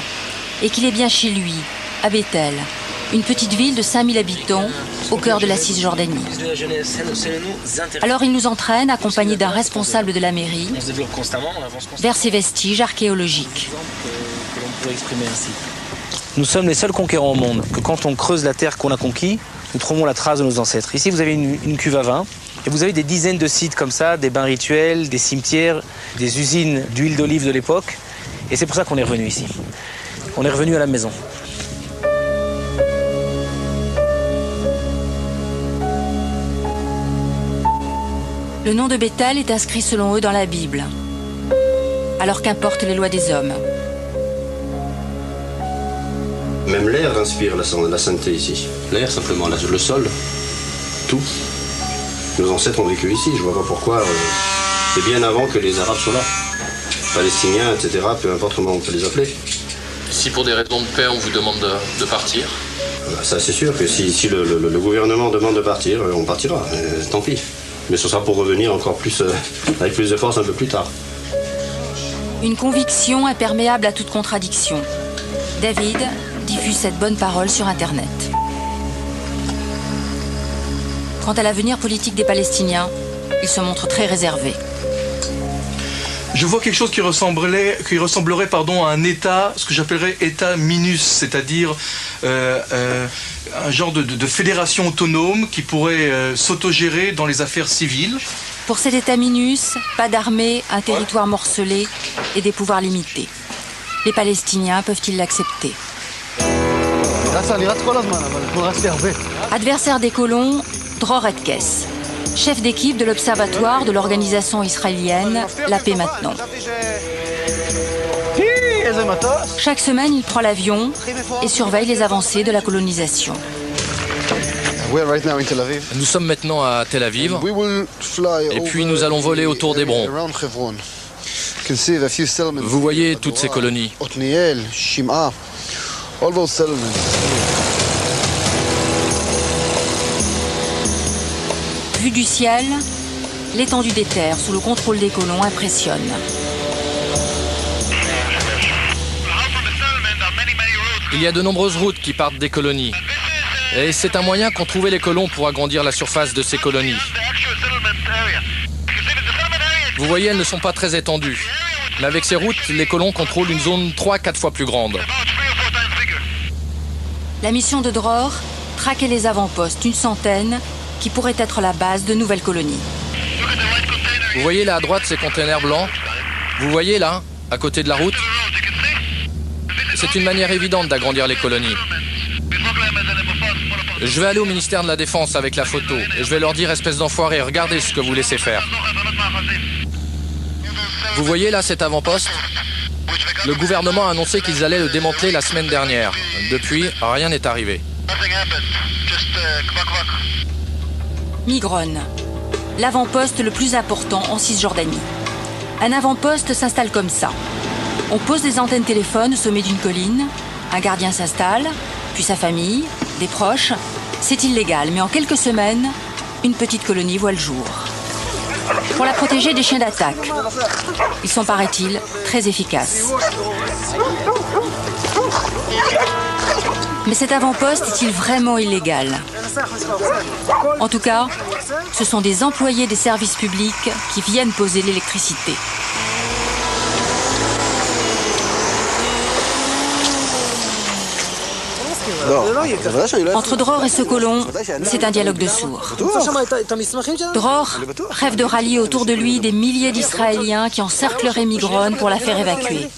Speaker 22: et qu'il est bien chez lui, à Bethel, une petite ville de 5000 habitants, au cœur de la Cisjordanie. Alors il nous entraîne, accompagné d'un responsable de la mairie, vers ces vestiges archéologiques.
Speaker 6: Nous sommes les seuls conquérants au monde, que quand on creuse la terre qu'on a conquis, nous trouvons la trace de nos ancêtres. Ici, vous avez une cuve à vin, et vous avez des dizaines de sites comme ça, des bains rituels, des cimetières, des usines d'huile d'olive de l'époque. Et c'est pour ça qu'on est revenu ici. On est revenu à la maison.
Speaker 22: Le nom de Bethel est inscrit selon eux dans la Bible. Alors qu'importent les lois des hommes.
Speaker 11: Même l'air inspire la sainteté ici. L'air, simplement, le sol, tout. Nos ancêtres ont vécu ici, je vois pas pourquoi. C'est bien avant que les Arabes soient là. Palestiniens, etc., peu importe comment on peut les appeler.
Speaker 7: Si pour des raisons de paix, on vous demande de partir?
Speaker 11: Ça, c'est sûr que si le gouvernement demande de partir, on partira, tant pis. Mais ce sera pour revenir encore plus, avec plus de force un peu plus tard.
Speaker 22: Une conviction imperméable à toute contradiction. David diffuse cette bonne parole sur Internet. Quant à l'avenir politique des Palestiniens, il se montre très réservé.
Speaker 10: Je vois quelque chose qui ressemblerait à un État, ce que j'appellerais État minus, c'est-à-dire un genre de fédération autonome qui pourrait s'autogérer dans les affaires civiles.
Speaker 22: Pour cet État minus, pas d'armée, un territoire morcelé et des pouvoirs limités. Les Palestiniens peuvent-ils l'accepter? Adversaire des colons, Dror Etkes, chef d'équipe de l'observatoire de l'organisation israélienne La Paix Maintenant. Chaque semaine, il prend l'avion et surveille les avancées de la colonisation.
Speaker 7: Nous sommes maintenant à Tel Aviv et puis nous allons voler autour d'Hébron. Vous voyez toutes ces colonies.
Speaker 22: Vue du ciel, l'étendue des terres sous le contrôle des colons impressionne.
Speaker 7: Il y a de nombreuses routes qui partent des colonies. Et c'est un moyen qu'ont trouvé les colons pour agrandir la surface de ces colonies. Vous voyez, elles ne sont pas très étendues. Mais avec ces routes, les colons contrôlent une zone 3-4 fois plus grande.
Speaker 22: La mission de Dror, traquer les avant-postes, une centaine, qui pourraient être la base de nouvelles colonies.
Speaker 7: Vous voyez là à droite ces containers blancs? Vous voyez là, à côté de la route? C'est une manière évidente d'agrandir les colonies. Je vais aller au ministère de la Défense avec la photo et je vais leur dire, espèce d'enfoiré, regardez ce que vous laissez faire. Vous voyez là cet avant-poste? Le gouvernement a annoncé qu'ils allaient le démanteler la semaine dernière. Depuis, rien n'est arrivé.
Speaker 22: Migron, l'avant-poste le plus important en Cisjordanie. Un avant-poste s'installe comme ça. On pose des antennes téléphones au sommet d'une colline, un gardien s'installe, puis sa famille, des proches. C'est illégal, mais en quelques semaines, une petite colonie voit le jour. Pour la protéger des chiens d'attaque. Ils sont, paraît-il, très efficaces. Mais cet avant-poste est-il vraiment illégal? En tout cas, ce sont des employés des services publics qui viennent poser l'électricité. Entre Dror et ce colon, c'est un dialogue de sourds. Dror rêve de rallier autour de lui des milliers d'Israéliens qui encercleraient Migron pour la faire évacuer.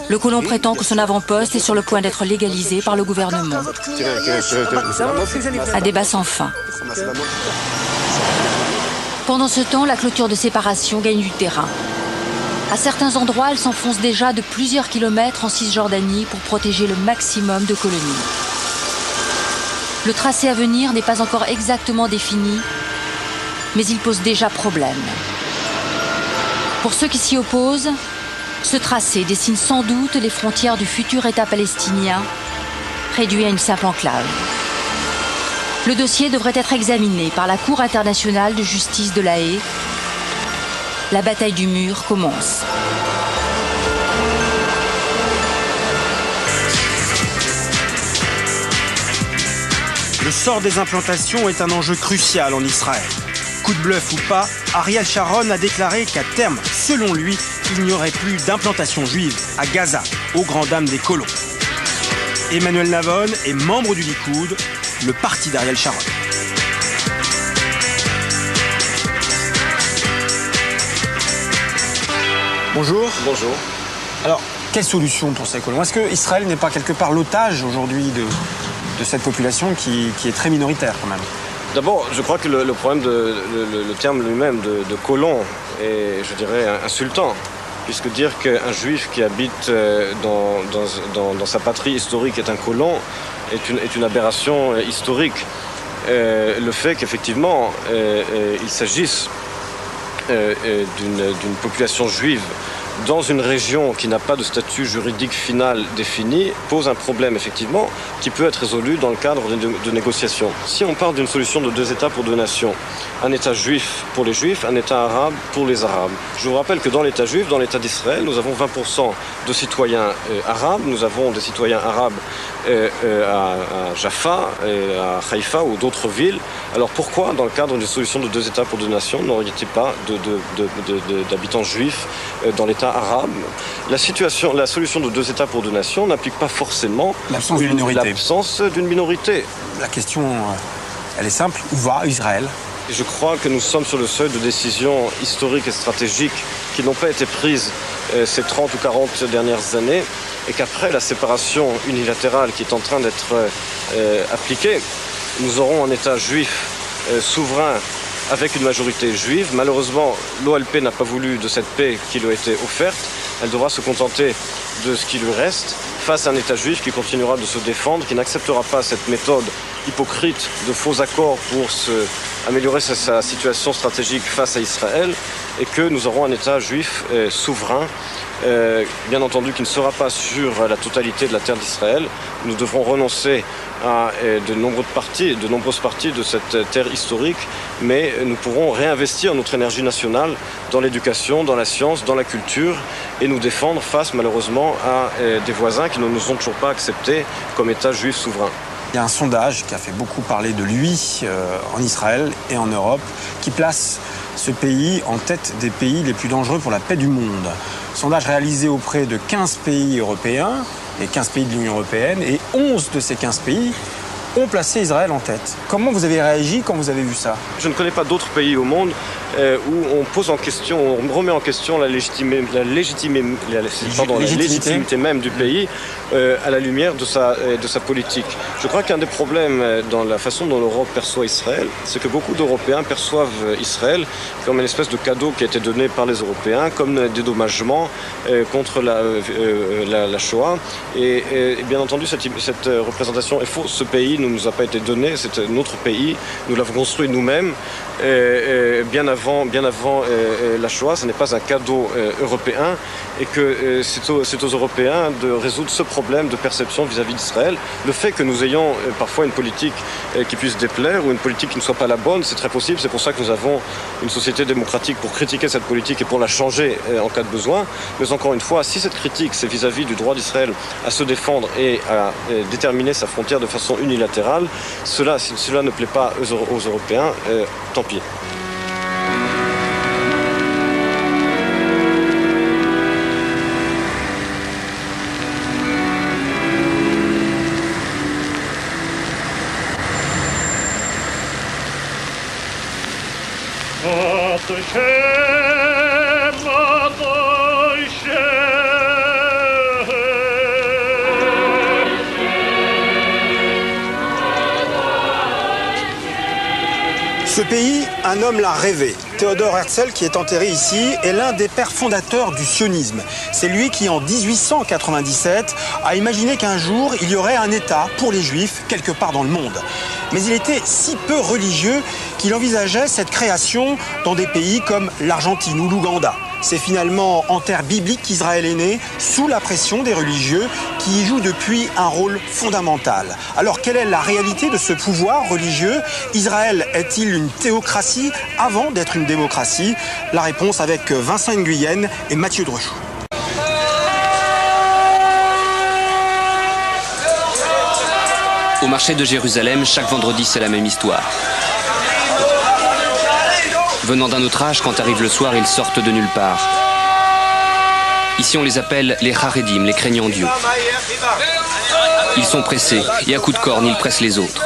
Speaker 22: Le colon prétend que son avant-poste est sur le point d'être légalisé par le gouvernement. Un débat sans fin. Pendant ce temps, la clôture de séparation gagne du terrain. À certains endroits, elle s'enfonce déjà de plusieurs kilomètres en Cisjordanie pour protéger le maximum de colonies. Le tracé à venir n'est pas encore exactement défini, mais il pose déjà problème. Pour ceux qui s'y opposent, ce tracé dessine sans doute les frontières du futur État palestinien, réduit à une simple enclave. Le dossier devrait être examiné par la Cour internationale de justice de La Haye. La bataille du mur commence.
Speaker 3: Le sort des implantations est un enjeu crucial en Israël. Coup de bluff ou pas, Ariel Sharon a déclaré qu'à terme, selon lui, il n'y aurait plus d'implantation juive à Gaza, aux grandes dames des colons. Emmanuel Navon est membre du Likoud, le parti d'Ariel Sharon. Bonjour.
Speaker 9: Bonjour.
Speaker 3: Alors, quelle solution pour ces colons? Est-ce qu'Israël n'est pas quelque part l'otage aujourd'hui de cette population qui est très minoritaire quand même?
Speaker 9: D'abord, je crois que le problème, le terme lui-même de colon est, je dirais, insultant. Puisque dire qu'un juif qui habite dans sa patrie historique est un colon est une aberration historique. Le fait qu'effectivement il s'agisse d'une population juive dans une région qui n'a pas de statut juridique final défini pose un problème effectivement qui peut être résolu dans le cadre de négociations. Si on parle d'une solution de 2 États pour 2 nations, un État juif pour les juifs, un État arabe pour les arabes. Je vous rappelle que dans l'État juif, dans l'État d'Israël, nous avons 20% de citoyens arabes, nous avons des citoyens arabes à Jaffa, à Haïfa ou d'autres villes. Alors pourquoi, dans le cadre d'une solution de 2 États pour 2 nations, n'aurait-il pas d'habitants juifs dans l'État arabe? La solution de 2 États pour 2 nations n'implique pas forcément l'absence d'une minorité.
Speaker 3: La question, elle est simple. Où va Israël?
Speaker 9: Je crois que nous sommes sur le seuil de décisions historiques et stratégiques qui n'ont pas été prises ces 30 ou 40 dernières années et qu'après la séparation unilatérale qui est en train d'être appliquée, nous aurons un État juif souverain avec une majorité juive. Malheureusement, l'OLP n'a pas voulu de cette paix qui lui a été offerte. Elle devra se contenter de ce qui lui reste face à un État juif qui continuera de se défendre, qui n'acceptera pas cette méthode hypocrite de faux accords pour améliorer sa situation stratégique face à Israël, et que nous aurons un État juif souverain, bien entendu qui ne sera pas sur la totalité de la terre d'Israël. Nous devrons renoncer à de nombreuses parties de cette terre historique, mais nous pourrons réinvestir notre énergie nationale dans l'éducation, dans la science, dans la culture, et nous défendre face malheureusement à des voisins qui ne nous ont toujours pas acceptés comme État juif souverain.
Speaker 3: Il y a un sondage qui a fait beaucoup parler de lui en Israël et en Europe, qui place ce pays en tête des pays les plus dangereux pour la paix du monde. Sondage réalisé auprès de 15 pays européens et 15 pays de l'Union européenne, et 11 de ces 15 pays ont placé Israël en tête. Comment vous avez réagi quand vous avez vu ça?
Speaker 9: Je ne connais pas d'autres pays au monde où on pose en question, on remet en question la légitimité même du pays à la lumière de sa politique. Je crois qu'un des problèmes dans la façon dont l'Europe perçoit Israël, c'est que beaucoup d'Européens perçoivent Israël comme une espèce de cadeau qui a été donné par les Européens, comme un dédommagement contre la Shoah. Et bien entendu, cette représentation est fausse. Ce pays ne nous a pas été donné, c'est notre pays, nous l'avons construit nous-mêmes. Bien avant la Shoah, ce n'est pas un cadeau européen, et que c'est aux Européens de résoudre ce problème de perception vis-à-vis d'Israël. Le fait que nous ayons parfois une politique qui puisse déplaire ou une politique qui ne soit pas la bonne, c'est très possible. C'est pour ça que nous avons une société démocratique pour critiquer cette politique et pour la changer en cas de besoin. Mais encore une fois, si cette critique c'est vis-à-vis du droit d'Israël à se défendre et à déterminer sa frontière de façon unilatérale, si cela ne plaît pas aux Européens, tant pis.
Speaker 3: Ce pays, un homme l'a rêvé. Theodor Herzl, qui est enterré ici, est l'un des pères fondateurs du sionisme. C'est lui qui, en 1897, a imaginé qu'un jour, il y aurait un État pour les Juifs quelque part dans le monde. Mais il était si peu religieux qu'il envisageait cette création dans des pays comme l'Argentine ou l'Ouganda. C'est finalement en terre biblique qu'Israël est né, sous la pression des religieux qui y jouent depuis un rôle fondamental. Alors quelle est la réalité de ce pouvoir religieux? Israël est-il une théocratie avant d'être une démocratie? La réponse avec Vincent Nguyen et Mathieu Drechou.
Speaker 5: Au marché de Jérusalem, chaque vendredi, c'est la même histoire. Venant d'un autre âge, quand arrive le soir, ils sortent de nulle part. Ici, on les appelle les Haredim, les craignants Dieu. Ils sont pressés, et à coups de corne, ils pressent les autres.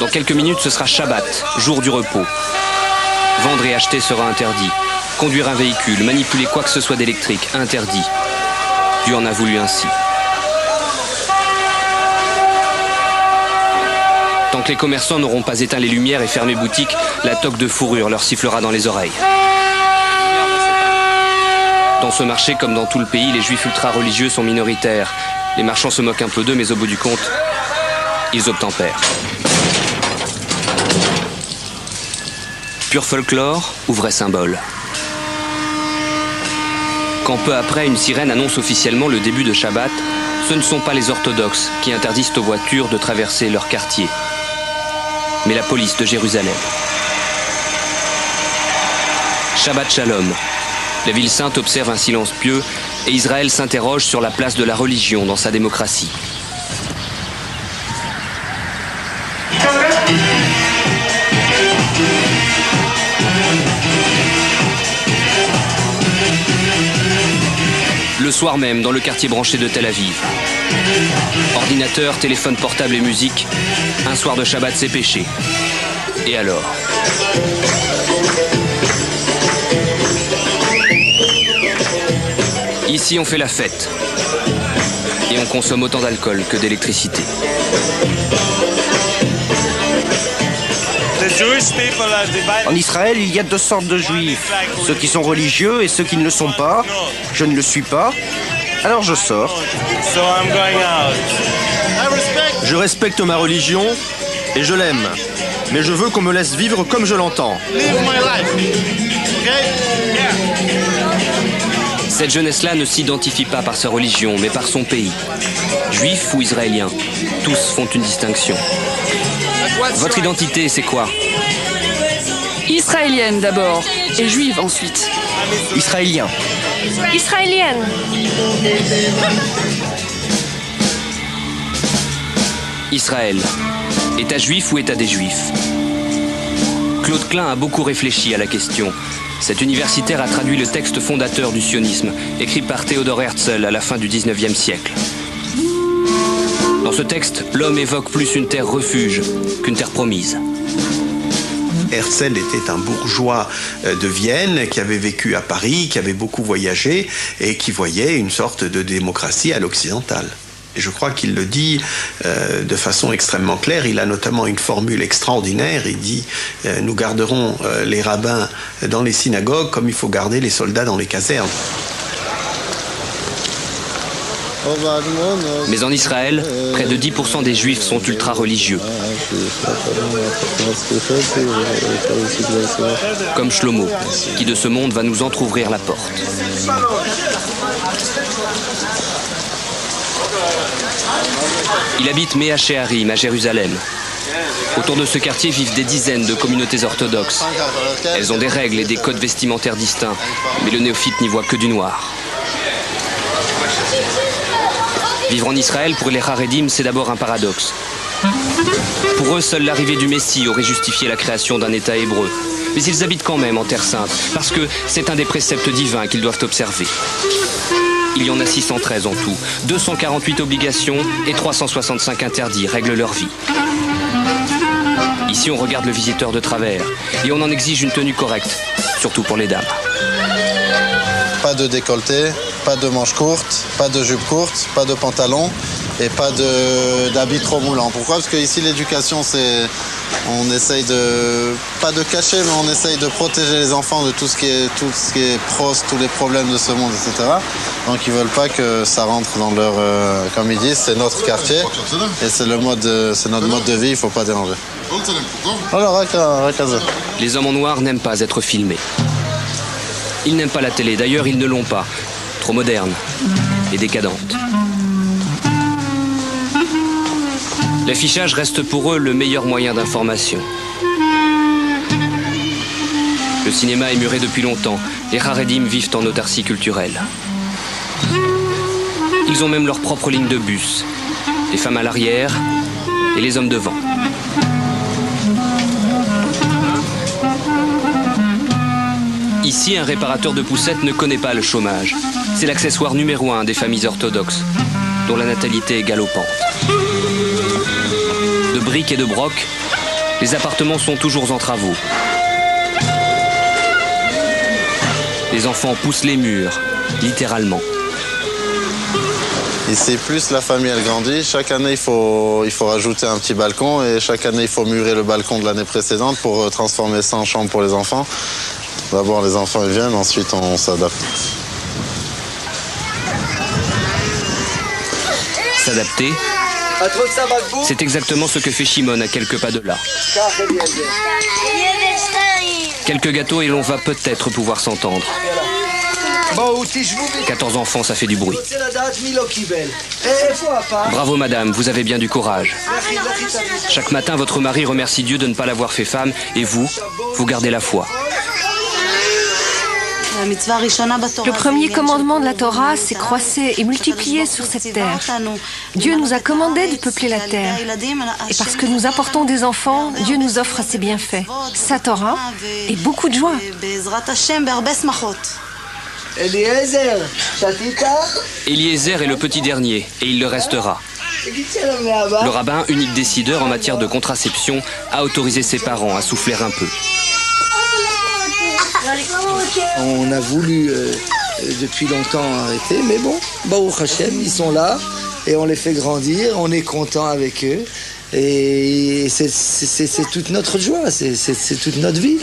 Speaker 5: Dans quelques minutes, ce sera Shabbat, jour du repos. Vendre et acheter sera interdit. Conduire un véhicule, manipuler quoi que ce soit d'électrique, interdit. Dieu en a voulu ainsi. Tant que les commerçants n'auront pas éteint les lumières et fermé boutique, la toque de fourrure leur sifflera dans les oreilles. Dans ce marché, comme dans tout le pays, les juifs ultra-religieux sont minoritaires. Les marchands se moquent un peu d'eux, mais au bout du compte, ils obtempèrent. Pur folklore ou vrai symbole? Quand peu après, une sirène annonce officiellement le début de Shabbat, ce ne sont pas les orthodoxes qui interdisent aux voitures de traverser leur quartier, mais la police de Jérusalem. Shabbat Shalom. La ville sainte observe un silence pieux et Israël s'interroge sur la place de la religion dans sa démocratie. Le soir même, dans le quartier branché de Tel Aviv. Ordinateur, téléphone portable et musique, un soir de Shabbat c'est péché. Et alors? Ici on fait la fête. Et on consomme autant d'alcool que d'électricité.
Speaker 12: En Israël, il y a deux sortes de juifs. Ceux qui sont religieux et ceux qui ne le sont pas. Je ne le suis pas, alors je sors.
Speaker 13: Je respecte ma religion et je l'aime. Mais je veux qu'on me laisse vivre comme je l'entends.
Speaker 5: Cette jeunesse-là ne s'identifie pas par sa religion, mais par son pays. Juifs ou israéliens, tous font une distinction. Votre identité, c'est quoi?
Speaker 15: Israélienne d'abord, et juive ensuite.
Speaker 12: Israélien.
Speaker 23: Israélienne.
Speaker 5: Israël, État juif ou État des Juifs? Claude Klein a beaucoup réfléchi à la question. Cet universitaire a traduit le texte fondateur du sionisme, écrit par Theodor Herzl à la fin du 19e siècle. Dans ce texte, l'homme évoque plus une terre refuge qu'une terre promise.
Speaker 13: Herzl était un bourgeois de Vienne qui avait vécu à Paris, qui avait beaucoup voyagé et qui voyait une sorte de démocratie à l'occidentale. Et je crois qu'il le dit de façon extrêmement claire. Il a notamment une formule extraordinaire. Il dit nous garderons les rabbins dans les synagogues comme il faut garder les soldats dans les casernes.
Speaker 5: Mais en Israël, près de 10% des juifs sont ultra-religieux. Comme Shlomo, qui de ce monde va nous entrouvrir la porte. Il habite Mea Shearim à Jérusalem. Autour de ce quartier vivent des dizaines de communautés orthodoxes. Elles ont des règles et des codes vestimentaires distincts, mais le néophyte n'y voit que du noir. Vivre en Israël, pour les Haredim, c'est d'abord un paradoxe. Pour eux, seule l'arrivée du Messie aurait justifié la création d'un État hébreu. Mais ils habitent quand même en Terre Sainte, parce que c'est un des préceptes divins qu'ils doivent observer. Il y en a 613 en tout, 248 obligations et 365 interdits règlent leur vie. Ici, on regarde le visiteur de travers et on en exige une tenue correcte, surtout pour les dames.
Speaker 25: Pas de décolleté, pas de manches courtes, pas de jupe courte, pas de pantalon et pas d'habits trop moulants. Pourquoi? Parce qu'ici, l'éducation, c'est... On essaye de... Pas de cacher, mais on essaye de protéger les enfants de tout ce qui est pros, tous les problèmes de ce monde, etc. Donc ils veulent pas que ça rentre dans leur... comme ils disent, c'est notre quartier et c'est notre mode de vie, il faut pas déranger.
Speaker 5: Les hommes en noir n'aiment pas être filmés. Ils n'aiment pas la télé, d'ailleurs ils ne l'ont pas. Trop moderne et décadente. L'affichage reste pour eux le meilleur moyen d'information. Le cinéma est muré depuis longtemps. Les Haredim vivent en autarcie culturelle. Ils ont même leur propre ligne de bus. Les femmes à l'arrière et les hommes devant. Ici, un réparateur de poussettes ne connaît pas le chômage. C'est l'accessoire numéro 1 des familles orthodoxes, dont la natalité est galopante. De briques et de broc, les appartements sont toujours en travaux. Les enfants poussent les murs, littéralement.
Speaker 25: Ici, plus la famille elle grandit, chaque année il faut rajouter un petit balcon et chaque année il faut murer le balcon de l'année précédente pour transformer ça en chambre pour les enfants. D'abord les enfants ils viennent, ensuite on s'adapte.
Speaker 5: S'adapter, c'est exactement ce que fait Shimon à quelques pas de là. Quelques gâteaux et l'on va peut-être pouvoir s'entendre. 14 enfants, ça fait du bruit. Bravo madame, vous avez bien du courage. Chaque matin, votre mari remercie Dieu de ne pas l'avoir fait femme et vous gardez la foi.
Speaker 23: Le premier commandement de la Torah, c'est croisser et multiplier sur cette terre. Dieu nous a commandé de peupler la terre. Et parce que nous apportons des enfants, Dieu nous offre ses bienfaits, sa Torah et beaucoup de joie.
Speaker 5: Eliezer est le petit dernier et il le restera. Le rabbin, unique décideur en matière de contraception, a autorisé ses parents à souffler un peu.
Speaker 8: On a voulu depuis longtemps arrêter, mais bon, Baruch Hashem, ils sont là et on les fait grandir, on est content avec eux et c'est toute notre joie, c'est toute notre vie.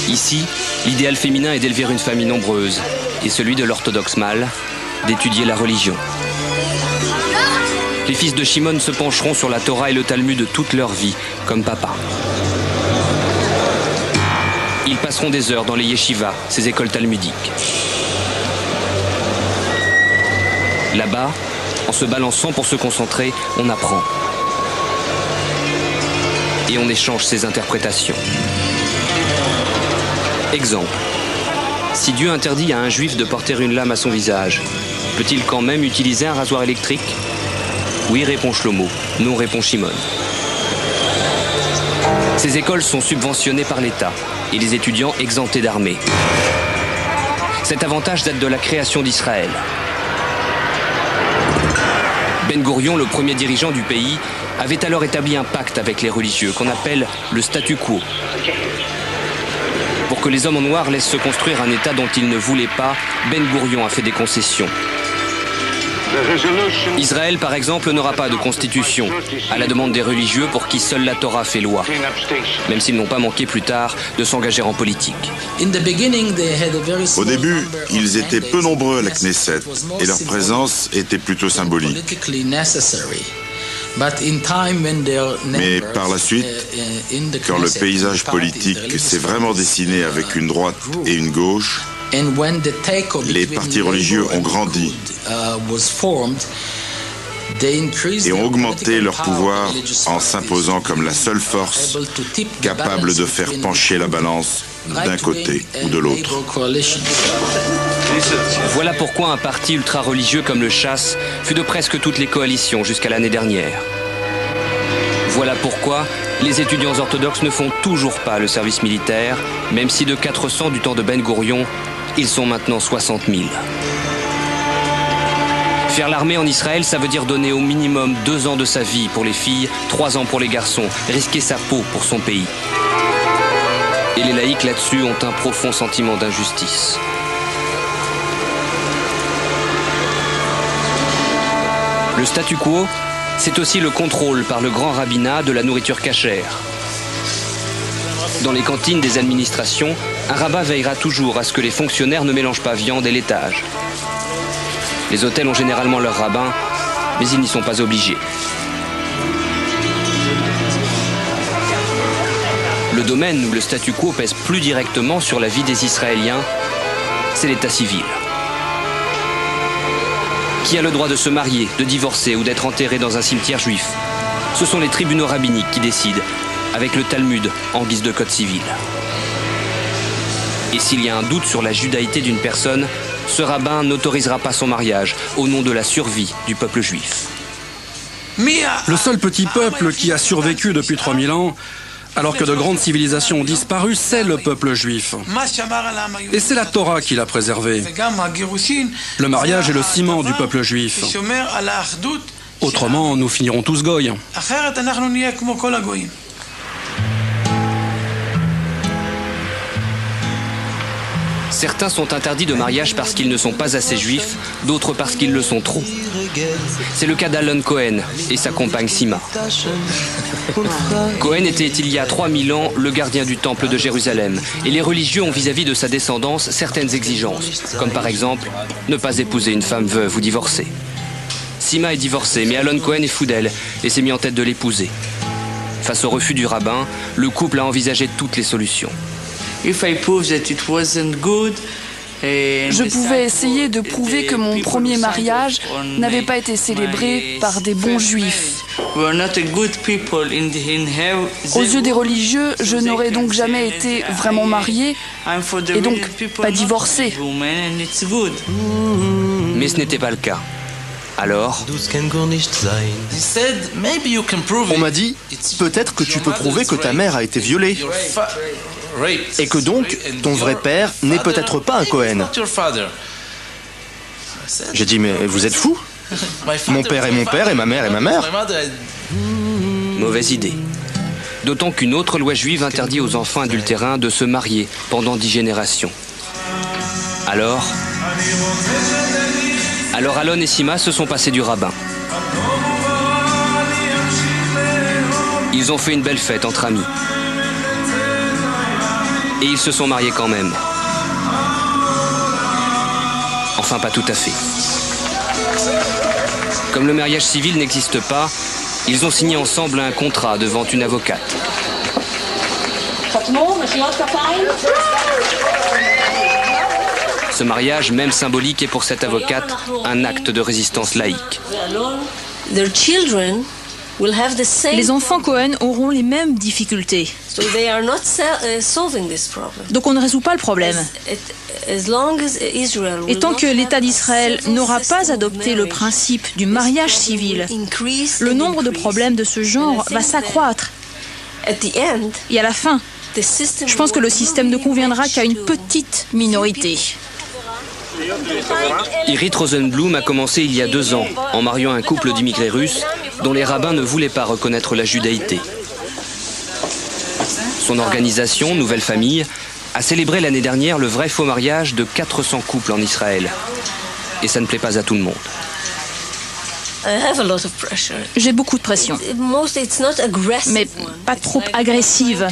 Speaker 5: Ici, l'idéal féminin est d'élever une famille nombreuse et celui de l'orthodoxe mâle, d'étudier la religion. Les fils de Shimon se pencheront sur la Torah et le Talmud toute leur vie, comme papa. Ils passeront des heures dans les yeshivas, ces écoles talmudiques. Là-bas, en se balançant pour se concentrer, on apprend. Et on échange ses interprétations. Exemple. Si Dieu interdit à un juif de porter une lame à son visage, peut-il quand même utiliser un rasoir électrique? Oui, répond Shlomo. Non, répond Shimon. Ces écoles sont subventionnées par l'État et les étudiants exemptés d'armée. Cet avantage date de la création d'Israël. Ben Gourion, le premier dirigeant du pays, avait alors établi un pacte avec les religieux qu'on appelle le statu quo. Pour que les hommes en noir laissent se construire un État dont ils ne voulaient pas, Ben Gourion a fait des concessions. Israël, par exemple, n'aura pas de constitution, à la demande des religieux pour qui seule la Torah fait loi, même s'ils n'ont pas manqué plus tard de s'engager en politique.
Speaker 16: Au début, ils étaient peu nombreux à la Knesset, et leur présence était plutôt symbolique. Mais par la suite, quand le paysage politique s'est vraiment dessiné avec une droite et une gauche, les partis religieux ont grandi et ont augmenté leur pouvoir en s'imposant comme la seule force capable de faire pencher la balance d'un côté ou de l'autre.
Speaker 5: Voilà pourquoi un parti ultra-religieux comme le Chasse fut de presque toutes les coalitions jusqu'à l'année dernière. Voilà pourquoi les étudiants orthodoxes ne font toujours pas le service militaire, même si de 400 du temps de Ben Gourion, ils sont maintenant 60 000. Faire l'armée en Israël, ça veut dire donner au minimum 2 ans de sa vie pour les filles, 3 ans pour les garçons, risquer sa peau pour son pays. Et les laïcs là-dessus ont un profond sentiment d'injustice. Le statu quo, c'est aussi le contrôle par le grand rabbinat de la nourriture cachère. Dans les cantines des administrations, un rabbin veillera toujours à ce que les fonctionnaires ne mélangent pas viande et laitage. Les hôtels ont généralement leur rabbin, mais ils n'y sont pas obligés. Le Le domaine où le statu quo pèse plus directement sur la vie des Israéliens, c'est l'état civil. Qui a le droit de se marier, de divorcer ou d'être enterré dans un cimetière juif? Ce sont les tribunaux rabbiniques qui décident, avec le Talmud en guise de code civil. Et s'il y a un doute sur la judaïté d'une personne, ce rabbin n'autorisera pas son mariage au nom de la survie du peuple juif.
Speaker 17: Le seul petit peuple qui a survécu depuis 3000 ans, alors que de grandes civilisations ont disparu, c'est le peuple juif. Et c'est la Torah qui l'a préservé. Le mariage est le ciment du peuple juif. Autrement, nous finirons tous goy.
Speaker 5: Certains sont interdits de mariage parce qu'ils ne sont pas assez juifs, d'autres parce qu'ils le sont trop. C'est le cas d'Alon Cohen et sa compagne Sima. Cohen était il y a 3000 ans le gardien du temple de Jérusalem et les religieux ont vis-à-vis de sa descendance certaines exigences, comme par exemple ne pas épouser une femme veuve ou divorcée. Sima est divorcée, mais Alon Cohen est fou d'elle et s'est mis en tête de l'épouser. Face au refus du rabbin, le couple a envisagé toutes les solutions.
Speaker 15: Je pouvais essayer de prouver que mon premier mariage n'avait pas été célébré par des bons juifs. Aux yeux des religieux, je n'aurais donc jamais été vraiment mariée et donc pas divorcée.
Speaker 5: Mais ce n'était pas le cas. Alors,
Speaker 18: on m'a dit, peut-être que tu peux prouver que ta mère a été violée. Et que donc, ton vrai père n'est peut-être pas un Cohen. J'ai dit, mais vous êtes fous? Mon père est mon père et ma mère est ma mère.
Speaker 5: Mauvaise idée. D'autant qu'une autre loi juive interdit aux enfants adultérins de se marier pendant 10 générations. Alors Alon et Sima se sont passés du rabbin. Ils ont fait une belle fête entre amis. Et ils se sont mariés quand même. Enfin, pas tout à fait. Comme le mariage civil n'existe pas, ils ont signé ensemble un contrat devant une avocate. Ce mariage, même symbolique, est pour cette avocate un acte de résistance laïque.
Speaker 19: Les enfants Cohen auront les mêmes difficultés. Donc on ne résout pas le problème. Et tant que l'État d'Israël n'aura pas adopté le principe du mariage civil, le nombre de problèmes de ce genre va s'accroître. Et à la fin, je pense que le système ne conviendra qu'à une petite minorité.
Speaker 5: Irit Rosenblum a commencé il y a 2 ans en mariant un couple d'immigrés russes dont les rabbins ne voulaient pas reconnaître la judaïté. Son organisation, Nouvelle Famille, a célébré l'année dernière le vrai faux mariage de 400 couples en Israël. Et ça ne plaît pas à tout le monde.
Speaker 19: J'ai beaucoup de pression, mais pas trop agressive.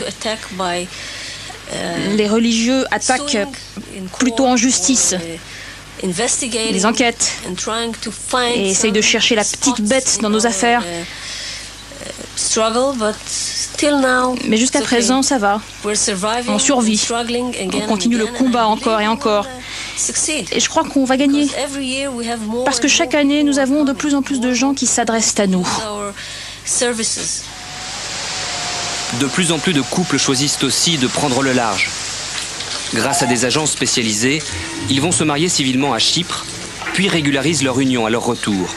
Speaker 19: Les religieux attaquent plutôt en justice. Ils enquêtent et essayent de chercher la petite bête dans nos affaires. Mais jusqu'à présent, ça va. On survit. On continue le combat encore et encore. Et je crois qu'on va gagner. Parce que chaque année, nous avons de plus en plus de gens qui s'adressent à nous.
Speaker 5: De plus en plus de couples choisissent aussi de prendre le large. Grâce à des agences spécialisées, ils vont se marier civilement à Chypre, puis régularisent leur union à leur retour.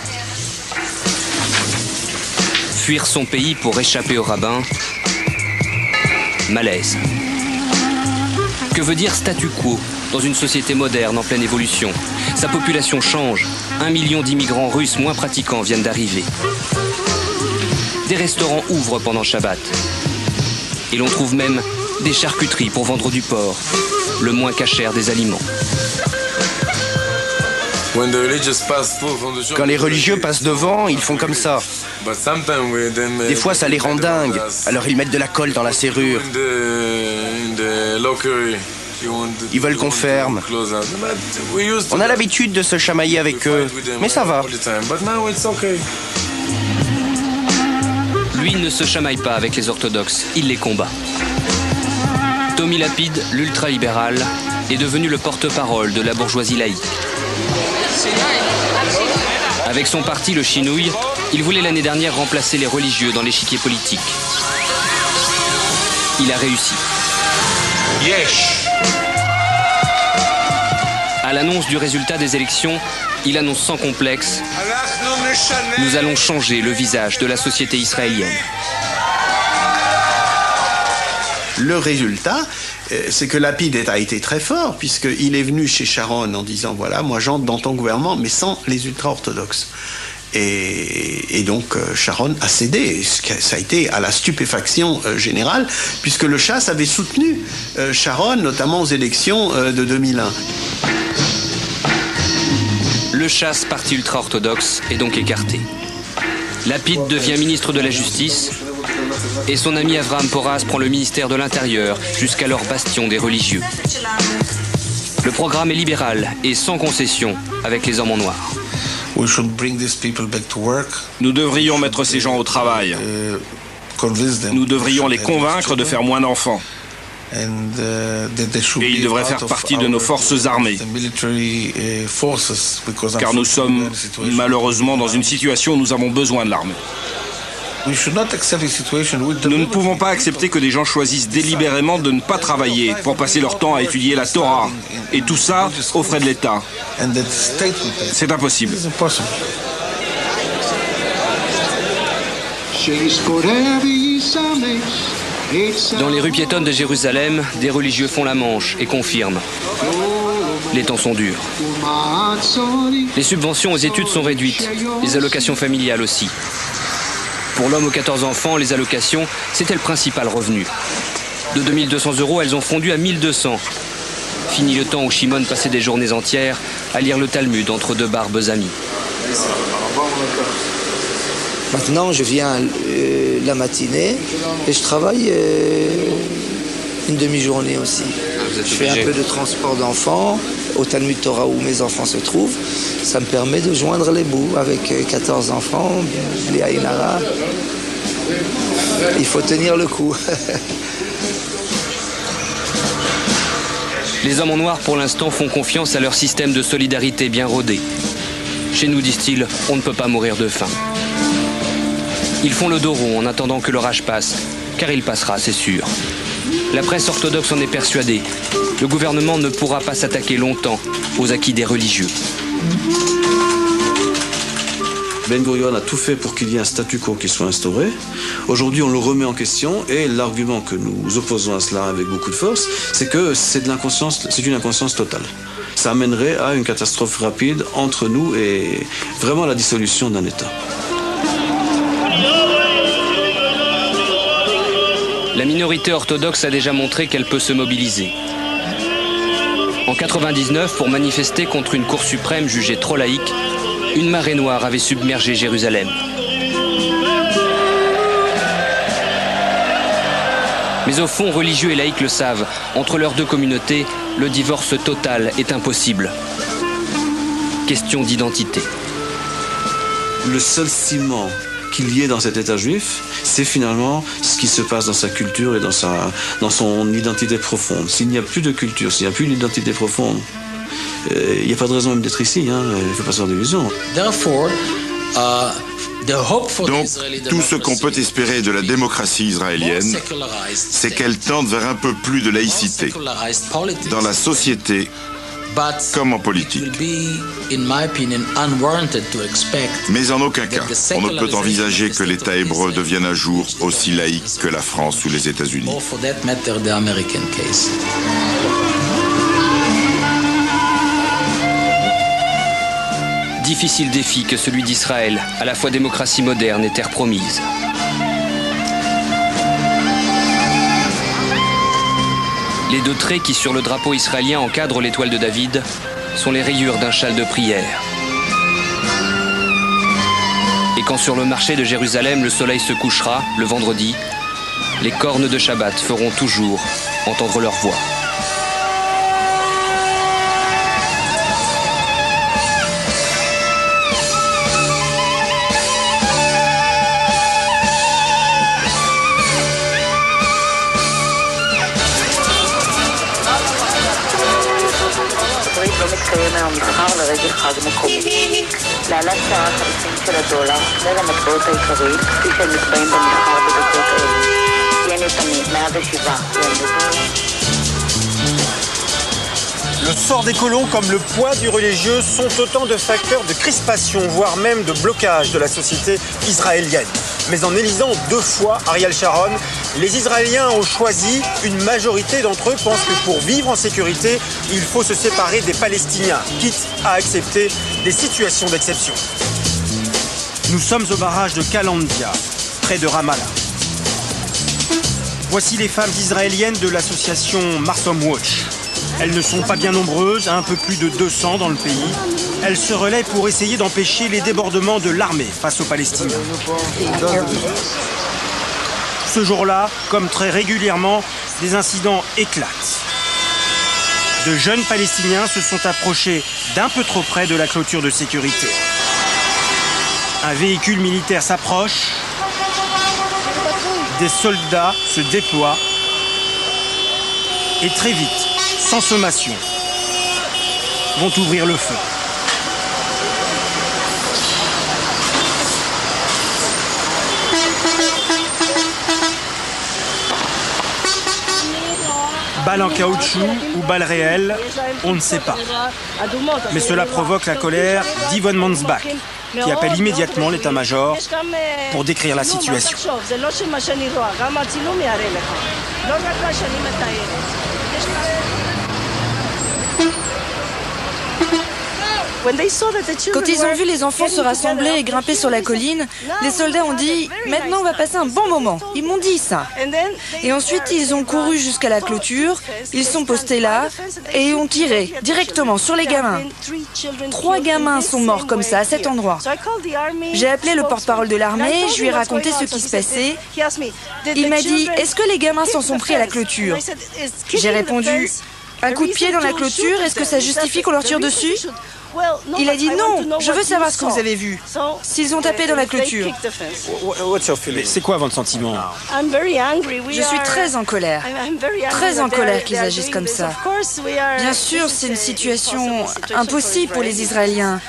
Speaker 5: Fuir son pays pour échapper au rabbin, malaise. Que veut dire statu quo dans une société moderne en pleine évolution? Sa population change. 1 million d'immigrants russes moins pratiquants viennent d'arriver. Des restaurants ouvrent pendant Shabbat. Et l'on trouve même des charcuteries pour vendre du porc, le moins cachère des aliments.
Speaker 12: Quand les religieux passent devant, ils font comme ça. Des fois, ça les rend dingues. Alors ils mettent de la colle dans la serrure. Ils veulent qu'on ferme. On a l'habitude de se chamailler avec eux, mais ça va.
Speaker 5: Lui ne se chamaille pas avec les orthodoxes, il les combat. Tommy Lapide, l'ultralibéral, est devenu le porte-parole de la bourgeoisie laïque. Avec son parti, le Chinouille, il voulait l'année dernière remplacer les religieux dans l'échiquier politique. Il a réussi. À l'annonce du résultat des élections, il annonce sans complexe « Nous allons changer le visage de la société israélienne ».
Speaker 13: Le résultat, c'est que Lapide a été très fort, puisqu'il est venu chez Sharon en disant « Voilà, moi j'entre dans ton gouvernement, mais sans les ultra-orthodoxes ». Et donc Sharon a cédé. Ça a été à la stupéfaction générale, puisque le Chasse avait soutenu Sharon, notamment aux élections de 2001.
Speaker 5: Le Chasse, parti ultra-orthodoxe, est donc écarté. Lapide devient ministre de la Justice et son ami Avraham Porras prend le ministère de l'Intérieur, jusqu'alors bastion des religieux. Le programme est libéral et sans concession avec les hommes en noir.
Speaker 2: Nous devrions mettre ces gens au travail. Nous devrions les convaincre de faire moins d'enfants. Et ils devraient faire partie de nos forces armées. Car nous sommes malheureusement dans une situation où nous avons besoin de l'armée. Nous ne pouvons pas accepter que des gens choisissent délibérément de ne pas travailler pour passer leur temps à étudier la Torah. Et tout ça aux frais de l'État. C'est impossible.
Speaker 5: Dans les rues piétonnes de Jérusalem, des religieux font la manche et confirment. Les temps sont durs. Les subventions aux études sont réduites, les allocations familiales aussi. Pour l'homme aux 14 enfants, les allocations, c'était le principal revenu. De 2200 €, elles ont fondu à 1200. Fini le temps où Shimon passait des journées entières à lire le Talmud entre deux barbes amies.
Speaker 8: Maintenant, je viens la matinée et je travaille une demi-journée aussi. Je fais un peu de transport d'enfants au Talmud Torah où mes enfants se trouvent. Ça me permet de joindre les bouts avec 14 enfants, les Aïnara. Il faut tenir le coup.
Speaker 5: Les hommes en noir, pour l'instant, font confiance à leur système de solidarité bien rodé. Chez nous, disent-ils, on ne peut pas mourir de faim. Ils font le dos rond en attendant que l'orage passe, car il passera, c'est sûr. La presse orthodoxe en est persuadée. Le gouvernement ne pourra pas s'attaquer longtemps aux acquis des religieux.
Speaker 14: Ben-Gurion a tout fait pour qu'il y ait un statu quo qui soit instauré. Aujourd'hui, on le remet en question et l'argument que nous opposons à cela avec beaucoup de force, c'est que c'est une inconscience totale. Ça amènerait à une catastrophe rapide entre nous et vraiment la dissolution d'un État.
Speaker 5: La minorité orthodoxe a déjà montré qu'elle peut se mobiliser. En 99, pour manifester contre une Cour suprême jugée trop laïque, une marée noire avait submergé Jérusalem. Mais au fond, religieux et laïcs le savent. Entre leurs deux communautés, le divorce total est impossible. Question d'identité.
Speaker 14: Le seul ciment qu'il y ait dans cet État juif, c'est finalement ce qui se passe dans sa culture et dans son identité profonde. S'il n'y a plus de culture, s'il n'y a plus d'identité profonde, il n'y a pas de raison même d'être ici, il ne faut pas se faire d'illusions.
Speaker 16: Donc, tout ce qu'on peut espérer de la démocratie israélienne, c'est qu'elle tende vers un peu plus de laïcité, dans la société comme en politique. Mais en aucun cas, on ne peut envisager que l'État hébreu devienne un jour aussi laïque que la France ou les États-Unis.
Speaker 5: Difficile défi que celui d'Israël, à la fois démocratie moderne et terre promise. Les deux traits qui, sur le drapeau israélien, encadrent l'étoile de David, sont les rayures d'un châle de prière. Et quand sur le marché de Jérusalem, le soleil se couchera, le vendredi, les cornes de Shabbat feront toujours entendre leur voix.
Speaker 1: מתקיים היום מסחר לרגל חג מקומי. להלן שער החליפין של הדולר מול המטבעות העיקריים כפי שהם נקבעים במסחר בדקות אלו. ין יפני 107 ין דולר.
Speaker 3: Le sort des colons comme le poids du religieux sont autant de facteurs de crispation, voire même de blocage de la société israélienne. Mais en élisant 2 fois Ariel Sharon, les Israéliens ont choisi, une majorité d'entre eux pensent que pour vivre en sécurité, il faut se séparer des Palestiniens, quitte à accepter des situations d'exception. Nous sommes au barrage de Kalandia, près de Ramallah. Voici les femmes israéliennes de l'association Marsom Watch. Elles ne sont pas bien nombreuses, un peu plus de 200 dans le pays. Elles se relaient pour essayer d'empêcher les débordements de l'armée face aux Palestiniens. Ce jour-là, comme très régulièrement, des incidents éclatent. De jeunes Palestiniens se sont approchés d'un peu trop près de la clôture de sécurité. Un véhicule militaire s'approche. Des soldats se déploient. Et très vite, sans sommation, vont ouvrir le feu. Balles en caoutchouc ou balles réelles, on ne sait pas. Mais cela provoque la colère d'Yvonne Mansbach, qui appelle immédiatement l'état-major pour décrire la situation.
Speaker 4: Quand ils ont vu les enfants se rassembler et grimper sur la colline, les soldats ont dit « Maintenant, on va passer un bon moment ». Ils m'ont dit ça. Et ensuite, ils ont couru jusqu'à la clôture, ils sont postés là et ont tiré directement sur les gamins. 3 gamins sont morts comme ça, à cet endroit. J'ai appelé le porte-parole de l'armée, je lui ai raconté ce qui se passait. Il m'a dit « Est-ce que les gamins s'en sont pris à la clôture ?» J'ai répondu « Un coup de pied dans la clôture, est-ce que ça justifie qu'on leur tire dessus ?» Il a dit non, je veux savoir ce que vous avez vu. S'ils ont tapé dans la clôture.
Speaker 3: Mais c'est quoi votre sentiment?
Speaker 4: Je suis très en colère. Très en colère qu'ils agissent comme ça. Bien sûr, c'est une situation impossible pour les Israéliens.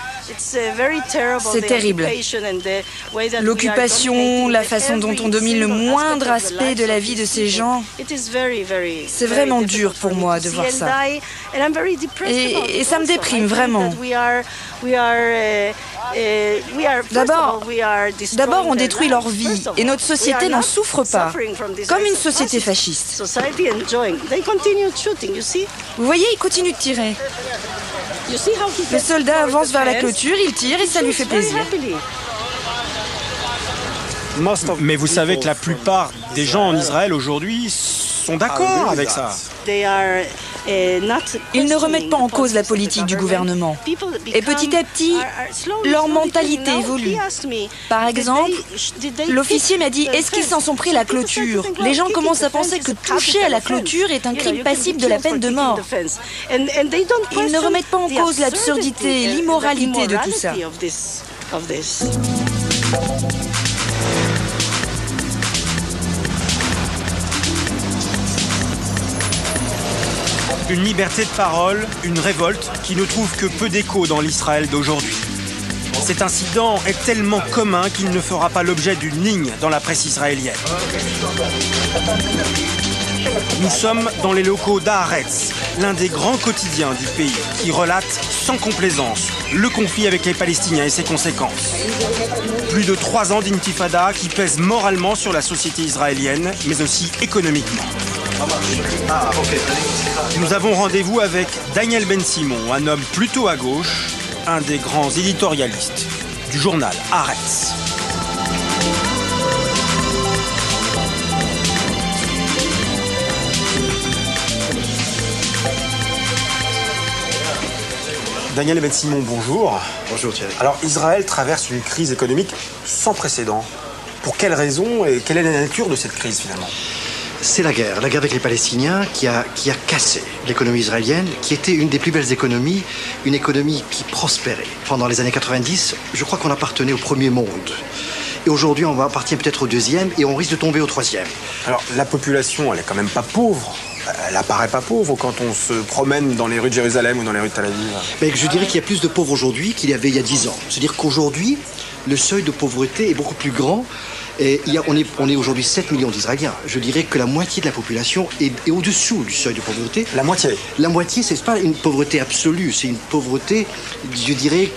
Speaker 4: C'est terrible. L'occupation, la façon dont on domine le moindre aspect de la vie de ces gens, c'est vraiment dur pour moi de voir ça. Et ça me déprime vraiment. D'abord, on détruit leur vie et notre société n'en souffre pas, comme une société fasciste. Vous voyez, ils continuent de tirer. Le soldat avance vers la clôture, il tire et ça lui fait plaisir.
Speaker 3: Mais vous savez que la plupart des gens en Israël aujourd'hui sont d'accord avec ça.
Speaker 4: Ils ne remettent pas en cause la politique du gouvernement. Et petit à petit, leur mentalité évolue. Par exemple, l'officier m'a dit « Est-ce qu'ils s'en sont pris à la clôture ?» Les gens commencent à penser que toucher à la clôture est un crime passible de la peine de mort. Ils ne remettent pas en cause l'absurdité, l'immoralité de tout ça.
Speaker 3: Une liberté de parole, une révolte qui ne trouve que peu d'écho dans l'Israël d'aujourd'hui. Cet incident est tellement commun qu'il ne fera pas l'objet d'une ligne dans la presse israélienne. Nous sommes dans les locaux d'Haaretz, l'un des grands quotidiens du pays, qui relate sans complaisance le conflit avec les Palestiniens et ses conséquences. Plus de 3 ans d'intifada qui pèsent moralement sur la société israélienne, mais aussi économiquement. Nous avons rendez-vous avec Daniel Ben-Simon, un homme plutôt à gauche, un des grands éditorialistes du journal Haaretz. Daniel Ben-Simon, bonjour.
Speaker 20: Bonjour Thierry.
Speaker 3: Alors Israël traverse une crise économique sans précédent. Pour quelles raisons et quelle est la nature de cette crise finalement ?
Speaker 20: C'est la guerre avec les Palestiniens qui a cassé l'économie israélienne, qui était une des plus belles économies, une économie qui prospérait. Pendant les années 90, je crois qu'on appartenait au premier monde. Et aujourd'hui, on appartient peut-être au deuxième et on risque de tomber au troisième.
Speaker 3: Alors, la population, elle est quand même pas pauvre. elle apparaît pas pauvre quand on se promène dans les rues de Jérusalem ou dans les rues de Tel Aviv.
Speaker 20: Mais je dirais qu'il y a plus de pauvres aujourd'hui qu'il y avait il y a 10 ans. C'est-à-dire qu'aujourd'hui, le seuil de pauvreté est beaucoup plus grand. Et on est aujourd'hui 7 millions d'Israéliens. Je dirais que la moitié de la population est au-dessous du seuil de pauvreté.
Speaker 3: La moitié? La moitié,
Speaker 20: c'est pas une pauvreté absolue, c'est une pauvreté, je dirais,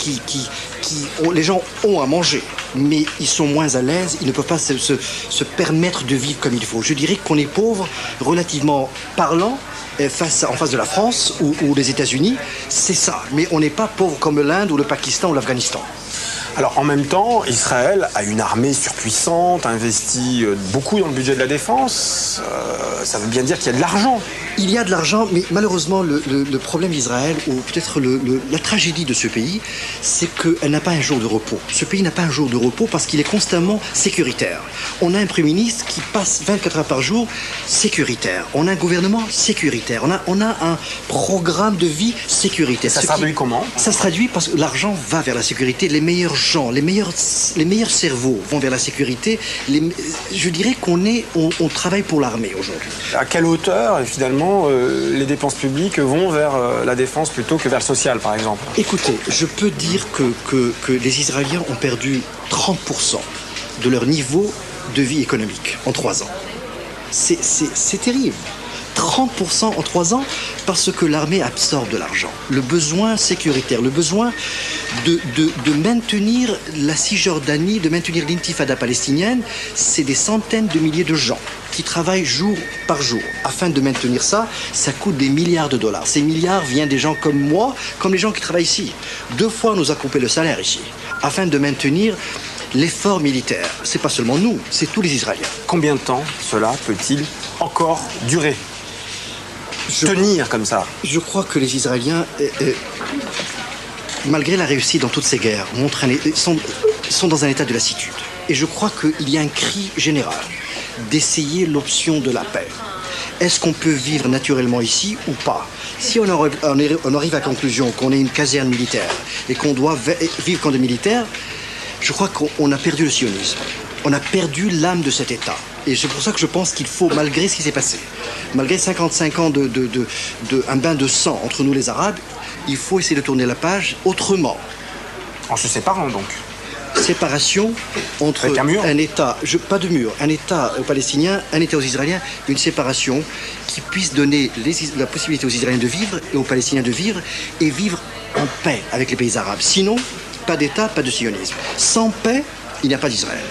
Speaker 20: les gens ont à manger, mais ils sont moins à l'aise, ils ne peuvent pas se permettre de vivre comme il faut. Je dirais qu'on est pauvre, relativement parlant, en face de la France ou les États-Unis, c'est ça. Mais on n'est pas pauvre comme l'Inde ou le Pakistan ou l'Afghanistan.
Speaker 3: Alors en même temps, Israël a une armée surpuissante, investit beaucoup dans le budget de la défense. Ça veut bien dire qu'il y a de l'argent.
Speaker 20: Il y a de l'argent, mais malheureusement, le problème d'Israël, ou peut-être la tragédie de ce pays, c'est qu'elle n'a pas un jour de repos. Ce pays n'a pas un jour de repos parce qu'il est constamment sécuritaire. On a un Premier ministre qui passe 24 heures par jour sécuritaire. On a un gouvernement sécuritaire. On a un programme de vie sécuritaire.
Speaker 3: Ça se traduit comment?
Speaker 20: Ça se traduit parce que l'argent va vers la sécurité. Les meilleurs gens, les meilleurs cerveaux vont vers la sécurité. Je dirais on travaille pour l'armée aujourd'hui.
Speaker 3: À quelle hauteur, finalement, les dépenses publiques vont vers la défense plutôt que vers le social, par exemple?
Speaker 20: Écoutez, je peux dire que les Israéliens ont perdu 30% de leur niveau de vie économique en 3 ans. C'est terrible. 30% en 3 ans parce que l'armée absorbe de l'argent. Le besoin sécuritaire, le besoin de maintenir la Cisjordanie, de maintenir l'intifada palestinienne, c'est des centaines de milliers de gens qui travaillent jour par jour. Afin de maintenir ça, ça coûte des milliards de dollars. Ces milliards viennent des gens comme moi, comme les gens qui travaillent ici. 2 fois, on nous a coupé le salaire ici, afin de maintenir l'effort militaire. C'est pas seulement nous, c'est tous les Israéliens.
Speaker 3: Combien de temps cela peut-il encore durer? Tenir comme ça?
Speaker 20: Je crois que les Israéliens, malgré la réussite dans toutes ces guerres, sont dans un état de lassitude. Et je crois qu'il y a un cri général d'essayer l'option de la paix. Est-ce qu'on peut vivre naturellement ici ou pas? Si on arrive à la conclusion qu'on est une caserne militaire et qu'on doit vivre comme des militaires, je crois qu'on a perdu le sionisme. On a perdu l'âme de cet État. Et c'est pour ça que je pense qu'il faut, malgré ce qui s'est passé, malgré 55 ans un bain de sang entre nous les Arabes, il faut essayer de tourner la page autrement.
Speaker 3: En se séparant donc?
Speaker 20: Séparation entre un État, pas de mur, un État aux Palestiniens, un État aux Israéliens, une séparation qui puisse donner la possibilité aux Israéliens de vivre et aux Palestiniens de vivre et vivre en paix avec les pays arabes. Sinon, pas d'État, pas de sionisme. Sans paix, il n'y a pas d'Israël.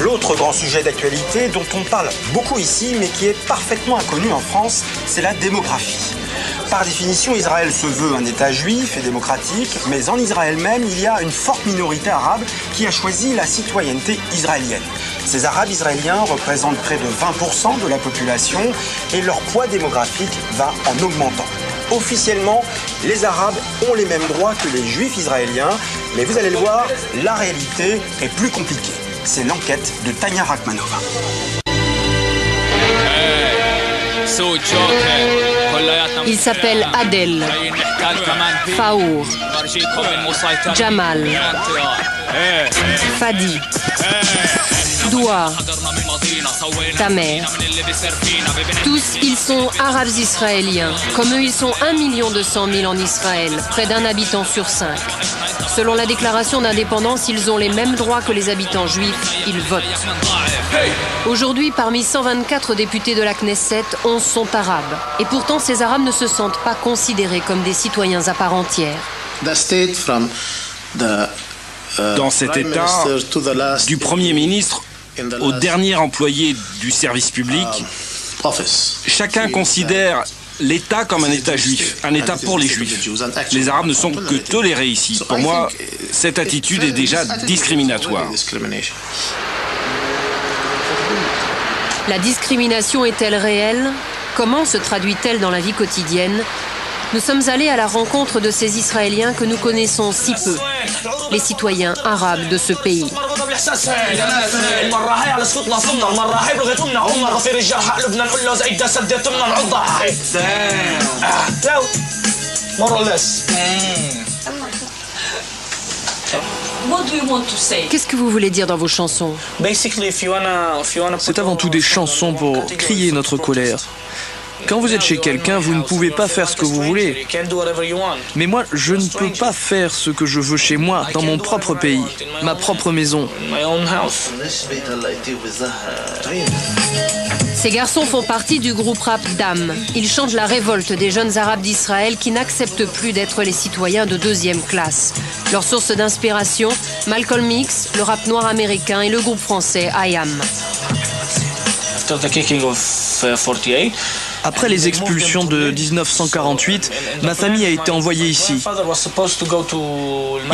Speaker 3: L'autre grand sujet d'actualité dont on parle beaucoup ici, mais qui est parfaitement inconnu en France, c'est la démographie. Par définition, Israël se veut un État juif et démocratique, mais en Israël même, il y a une forte minorité arabe qui a choisi la citoyenneté israélienne. Ces Arabes israéliens représentent près de 20% de la population et leur poids démographique va en augmentant. Officiellement, les Arabes ont les mêmes droits que les Juifs israéliens, mais vous allez le voir, la réalité est plus compliquée. C'est l'enquête de Tania Rachmanova.
Speaker 22: Il s'appelle Adel, Faour, Jamal, Fadi, Doua, Tamer. Tous, ils sont arabes israéliens. Comme eux, ils sont 1 200 000 en Israël, près d'1 habitant sur 5. Selon la déclaration d'indépendance, ils ont les mêmes droits que les habitants juifs, ils votent. Aujourd'hui, parmi 124 députés de la Knesset, 11 sont arabes. Et pourtant, ces arabes ne se sentent pas considérés comme des citoyens à part entière.
Speaker 2: Dans cet État, du Premier ministre au dernier employé du service public, chacun considère l'État comme un État juif, un État pour les Juifs. Les Arabes ne sont que tolérés ici. Pour moi, cette attitude est déjà discriminatoire.
Speaker 22: La discrimination est-elle réelle? Comment se traduit-elle dans la vie quotidienne? Nous sommes allés à la rencontre de ces Israéliens que nous connaissons si peu, les citoyens arabes de ce pays. Qu'est-ce que vous voulez dire dans vos chansons?
Speaker 6: C'est avant tout des chansons pour crier notre colère. Quand vous êtes chez quelqu'un, vous ne pouvez pas faire ce que vous voulez. Mais moi, je ne peux pas faire ce que je veux chez moi, dans mon propre pays, ma propre maison.
Speaker 22: Ces garçons font partie du groupe rap Dam. Ils chantent la révolte des jeunes arabes d'Israël qui n'acceptent plus d'être les citoyens de deuxième classe. Leur source d'inspiration, Malcolm X, le rap noir américain et le groupe français IAM.
Speaker 6: Après les expulsions de 1948, ma famille a été envoyée ici.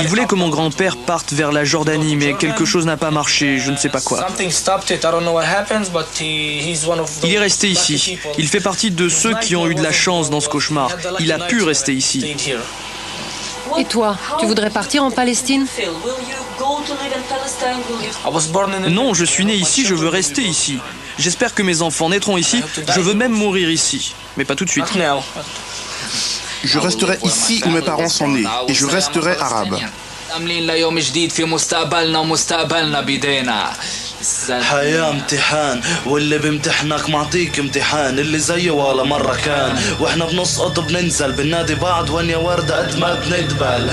Speaker 6: Il voulait que mon grand-père parte vers la Jordanie, mais quelque chose n'a pas marché, je ne sais pas quoi. Il est resté ici. Il fait partie de ceux qui ont eu de la chance dans ce cauchemar. Il a pu rester ici.
Speaker 22: Et toi, tu voudrais partir en Palestine?
Speaker 6: Non, je suis né ici, je veux rester ici. J'espère que mes enfants naîtront ici. Je veux même mourir ici. Mais pas tout de suite.
Speaker 18: Je resterai ici où mes parents sont nés. Et je resterai arabe.
Speaker 10: حياة امتحان واللي بيمتحنك معطيك امتحان اللي زيه ولا مرة كان واحنا بنسقط بننزل بننادي بعض وين يا وردة قد ما بندبل.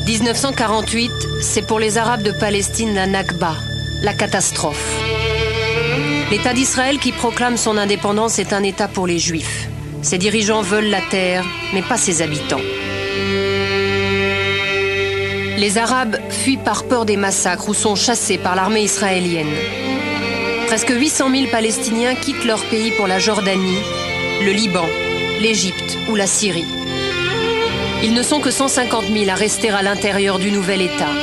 Speaker 22: 1948, c'est pour les Arabes de Palestine la Nakba, la catastrophe. L'État d'Israël qui proclame son indépendance est un État pour les Juifs. Ses dirigeants veulent la terre, mais pas ses habitants. Les Arabes fuient par peur des massacres ou sont chassés par l'armée israélienne. Presque 800 000 Palestiniens quittent leur pays pour la Jordanie, le Liban, l'Égypte ou la Syrie. Ils ne sont que 150 000 à rester à l'intérieur du nouvel État.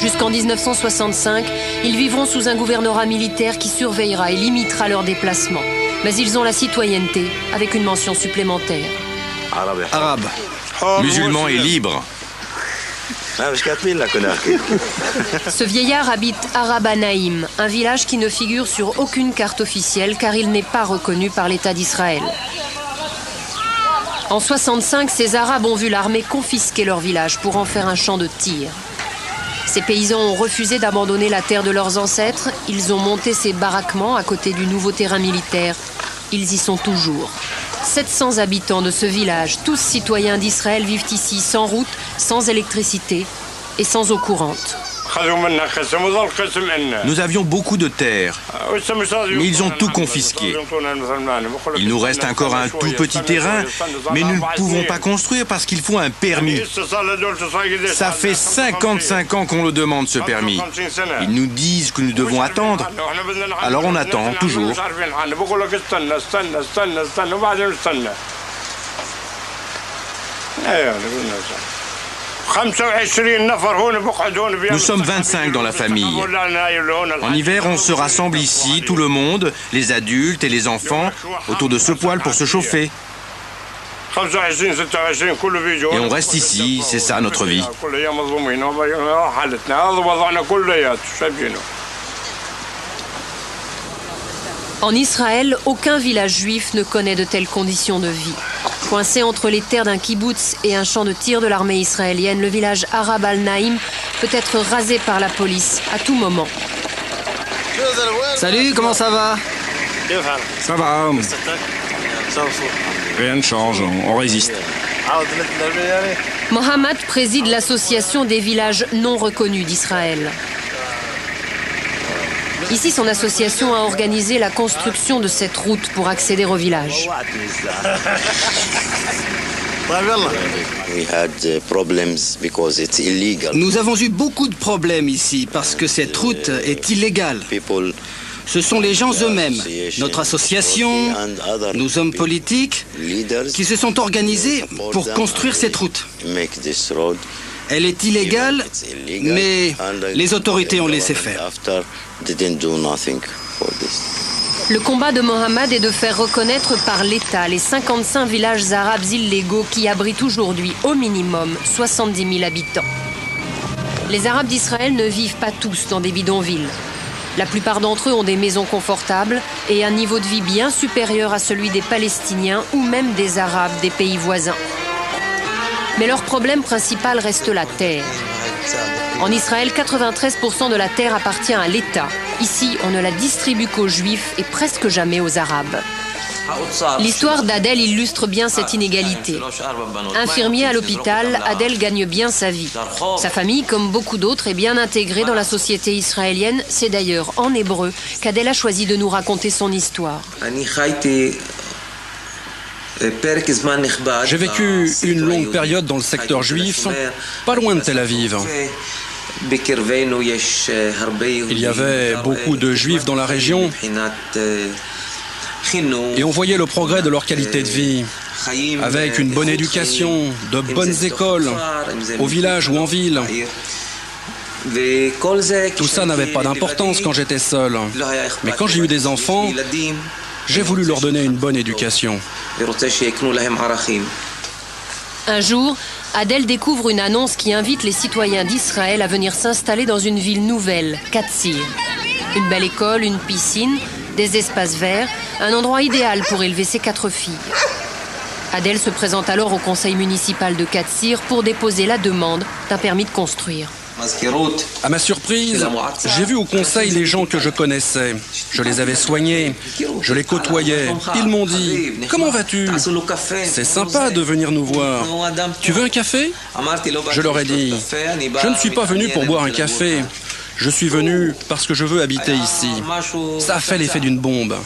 Speaker 22: Jusqu'en 1965, ils vivront sous un gouvernorat militaire qui surveillera et limitera leurs déplacements. Mais ils ont la citoyenneté avec une mention supplémentaire.
Speaker 2: Arabe, musulman et libre.
Speaker 22: Ce vieillard habite Araba Naïm, un village qui ne figure sur aucune carte officielle car il n'est pas reconnu par l'État d'Israël. En 1965, ces Arabes ont vu l'armée confisquer leur village pour en faire un champ de tir. Ces paysans ont refusé d'abandonner la terre de leurs ancêtres. Ils ont monté ces baraquements à côté du nouveau terrain militaire. Ils y sont toujours. 700 habitants de ce village, tous citoyens d'Israël, vivent ici sans route, sans électricité et sans eau courante.
Speaker 2: Nous avions beaucoup de terres, mais ils ont tout confisqué. Il nous reste encore un tout petit terrain, mais nous ne pouvons pas construire parce qu'il faut un permis. Ça fait 55 ans qu'on le demande, ce permis. Ils nous disent que nous devons attendre. Alors on attend, toujours. Nous sommes 25 dans la famille. En hiver, on se rassemble ici, tout le monde, les adultes et les enfants, autour de ce poêle pour se chauffer. Et on reste ici, c'est ça notre vie.
Speaker 22: En Israël, aucun village juif ne connaît de telles conditions de vie. Coincé entre les terres d'un kibboutz et un champ de tir de l'armée israélienne, le village Arab al-Naïm peut être rasé par la police à tout moment.
Speaker 6: Salut, comment ça va?
Speaker 2: Ça va. Rien ne change, on résiste.
Speaker 22: Mohamed préside l'association des villages non reconnus d'Israël. Ici, son association a organisé la construction de cette route pour accéder au village.
Speaker 11: Nous avons eu beaucoup de problèmes ici parce que cette route est illégale. Ce sont les gens eux-mêmes, notre association, nos hommes politiques, qui se sont organisés pour construire cette route. Elle est illégale, mais les autorités ont laissé faire.
Speaker 22: Le combat de Mohamed est de faire reconnaître par l'État les 55 villages arabes illégaux qui abritent aujourd'hui au minimum 70 000 habitants. Les Arabes d'Israël ne vivent pas tous dans des bidonvilles. La plupart d'entre eux ont des maisons confortables et un niveau de vie bien supérieur à celui des Palestiniens ou même des Arabes des pays voisins.
Speaker 7: Mais leur problème principal reste la terre. En Israël, 93% de la terre appartient à l'État. Ici, on ne la distribue qu'aux Juifs et presque jamais aux Arabes. L'histoire d'Adel illustre bien cette inégalité. Infirmier à l'hôpital, Adel gagne bien sa vie. Sa famille, comme beaucoup d'autres, est bien intégrée dans la société israélienne. C'est d'ailleurs en hébreu qu'Adel a choisi de nous raconter son histoire.
Speaker 17: J'ai vécu une longue période dans le secteur juif, pas loin de Tel Aviv. Il y avait beaucoup de juifs dans la région et on voyait le progrès de leur qualité de vie, avec une bonne éducation, de bonnes écoles, au village ou en ville. Tout ça n'avait pas d'importance quand j'étais seul. Mais quand j'ai eu des enfants, j'ai voulu leur donner une bonne éducation.
Speaker 7: Un jour, Adel découvre une annonce qui invite les citoyens d'Israël à venir s'installer dans une ville nouvelle, Katsir. Une belle école, une piscine, des espaces verts, un endroit idéal pour élever ses 4 filles. Adel se présente alors au conseil municipal de Katsir pour déposer la demande d'un permis de construire.
Speaker 17: À ma surprise, j'ai vu au conseil les gens que je connaissais. Je les avais soignés, je les côtoyais. Ils m'ont dit « Comment vas-tu ? C'est sympa de venir nous voir. Tu veux un café ?» Je leur ai dit « Je ne suis pas venu pour boire un café. Je suis venu parce que je veux habiter ici. » Ça a fait l'effet d'une bombe.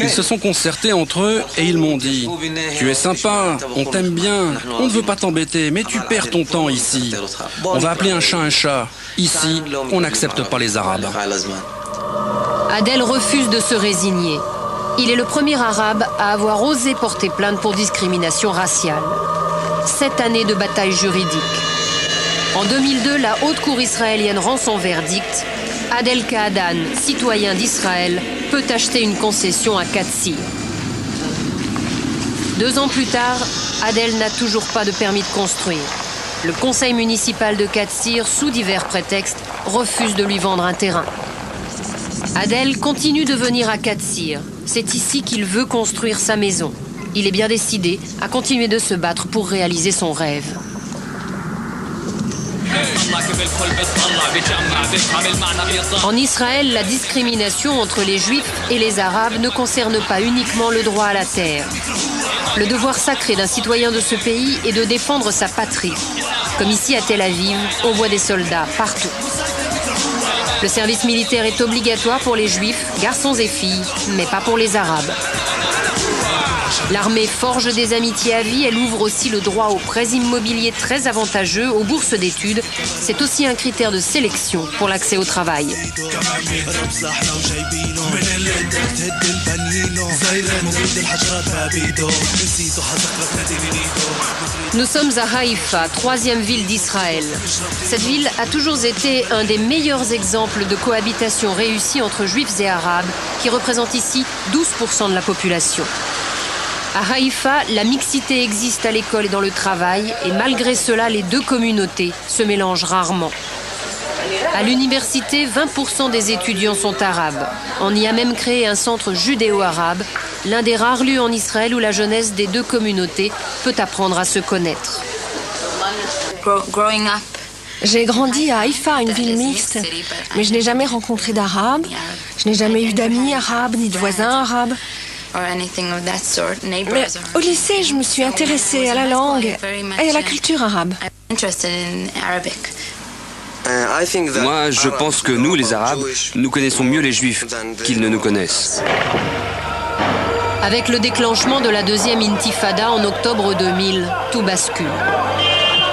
Speaker 17: Ils se sont concertés entre eux et ils m'ont dit « Tu es sympa, on t'aime bien, on ne veut pas t'embêter, mais tu perds ton temps ici. On va appeler un chat. Ici, on n'accepte pas les Arabes. »
Speaker 7: Adel refuse de se résigner. Il est le premier Arabe à avoir osé porter plainte pour discrimination raciale. 7 années de bataille juridique. En 2002, la Haute Cour israélienne rend son verdict. Adel Kaadan, citoyen d'Israël, peut acheter une concession à Katsir. 2 ans plus tard, Adel n'a toujours pas de permis de construire. Le conseil municipal de Katsir, sous divers prétextes, refuse de lui vendre un terrain. Adel continue de venir à Katsir. C'est ici qu'il veut construire sa maison. Il est bien décidé à continuer de se battre pour réaliser son rêve. En Israël, la discrimination entre les Juifs et les Arabes ne concerne pas uniquement le droit à la terre. Le devoir sacré d'un citoyen de ce pays est de défendre sa patrie. Comme ici à Tel Aviv, on voit des soldats partout. Le service militaire est obligatoire pour les Juifs, garçons et filles, mais pas pour les Arabes. L'armée forge des amitiés à vie, elle ouvre aussi le droit aux prêts immobiliers très avantageux, aux bourses d'études. C'est aussi un critère de sélection pour l'accès au travail. Nous sommes à Haïfa, 3e ville d'Israël. Cette ville a toujours été un des meilleurs exemples de cohabitation réussie entre Juifs et Arabes, qui représente ici 12% de la population. À Haïfa, la mixité existe à l'école et dans le travail, et malgré cela, les 2 communautés se mélangent rarement. À l'université, 20% des étudiants sont arabes. On y a même créé un centre judéo-arabe, l'un des rares lieux en Israël où la jeunesse des 2 communautés peut apprendre à se connaître.
Speaker 23: J'ai grandi à Haïfa, une ville mixte, mais je n'ai jamais rencontré d'Arabes. Je n'ai jamais eu d'amis arabes ni de voisins arabes. Mais au lycée, je me suis intéressée à la langue et à la culture arabe.
Speaker 5: Moi, je pense que nous, les Arabes, nous connaissons mieux les Juifs qu'ils ne nous connaissent.
Speaker 7: Avec le déclenchement de la 2e intifada en octobre 2000, tout bascule.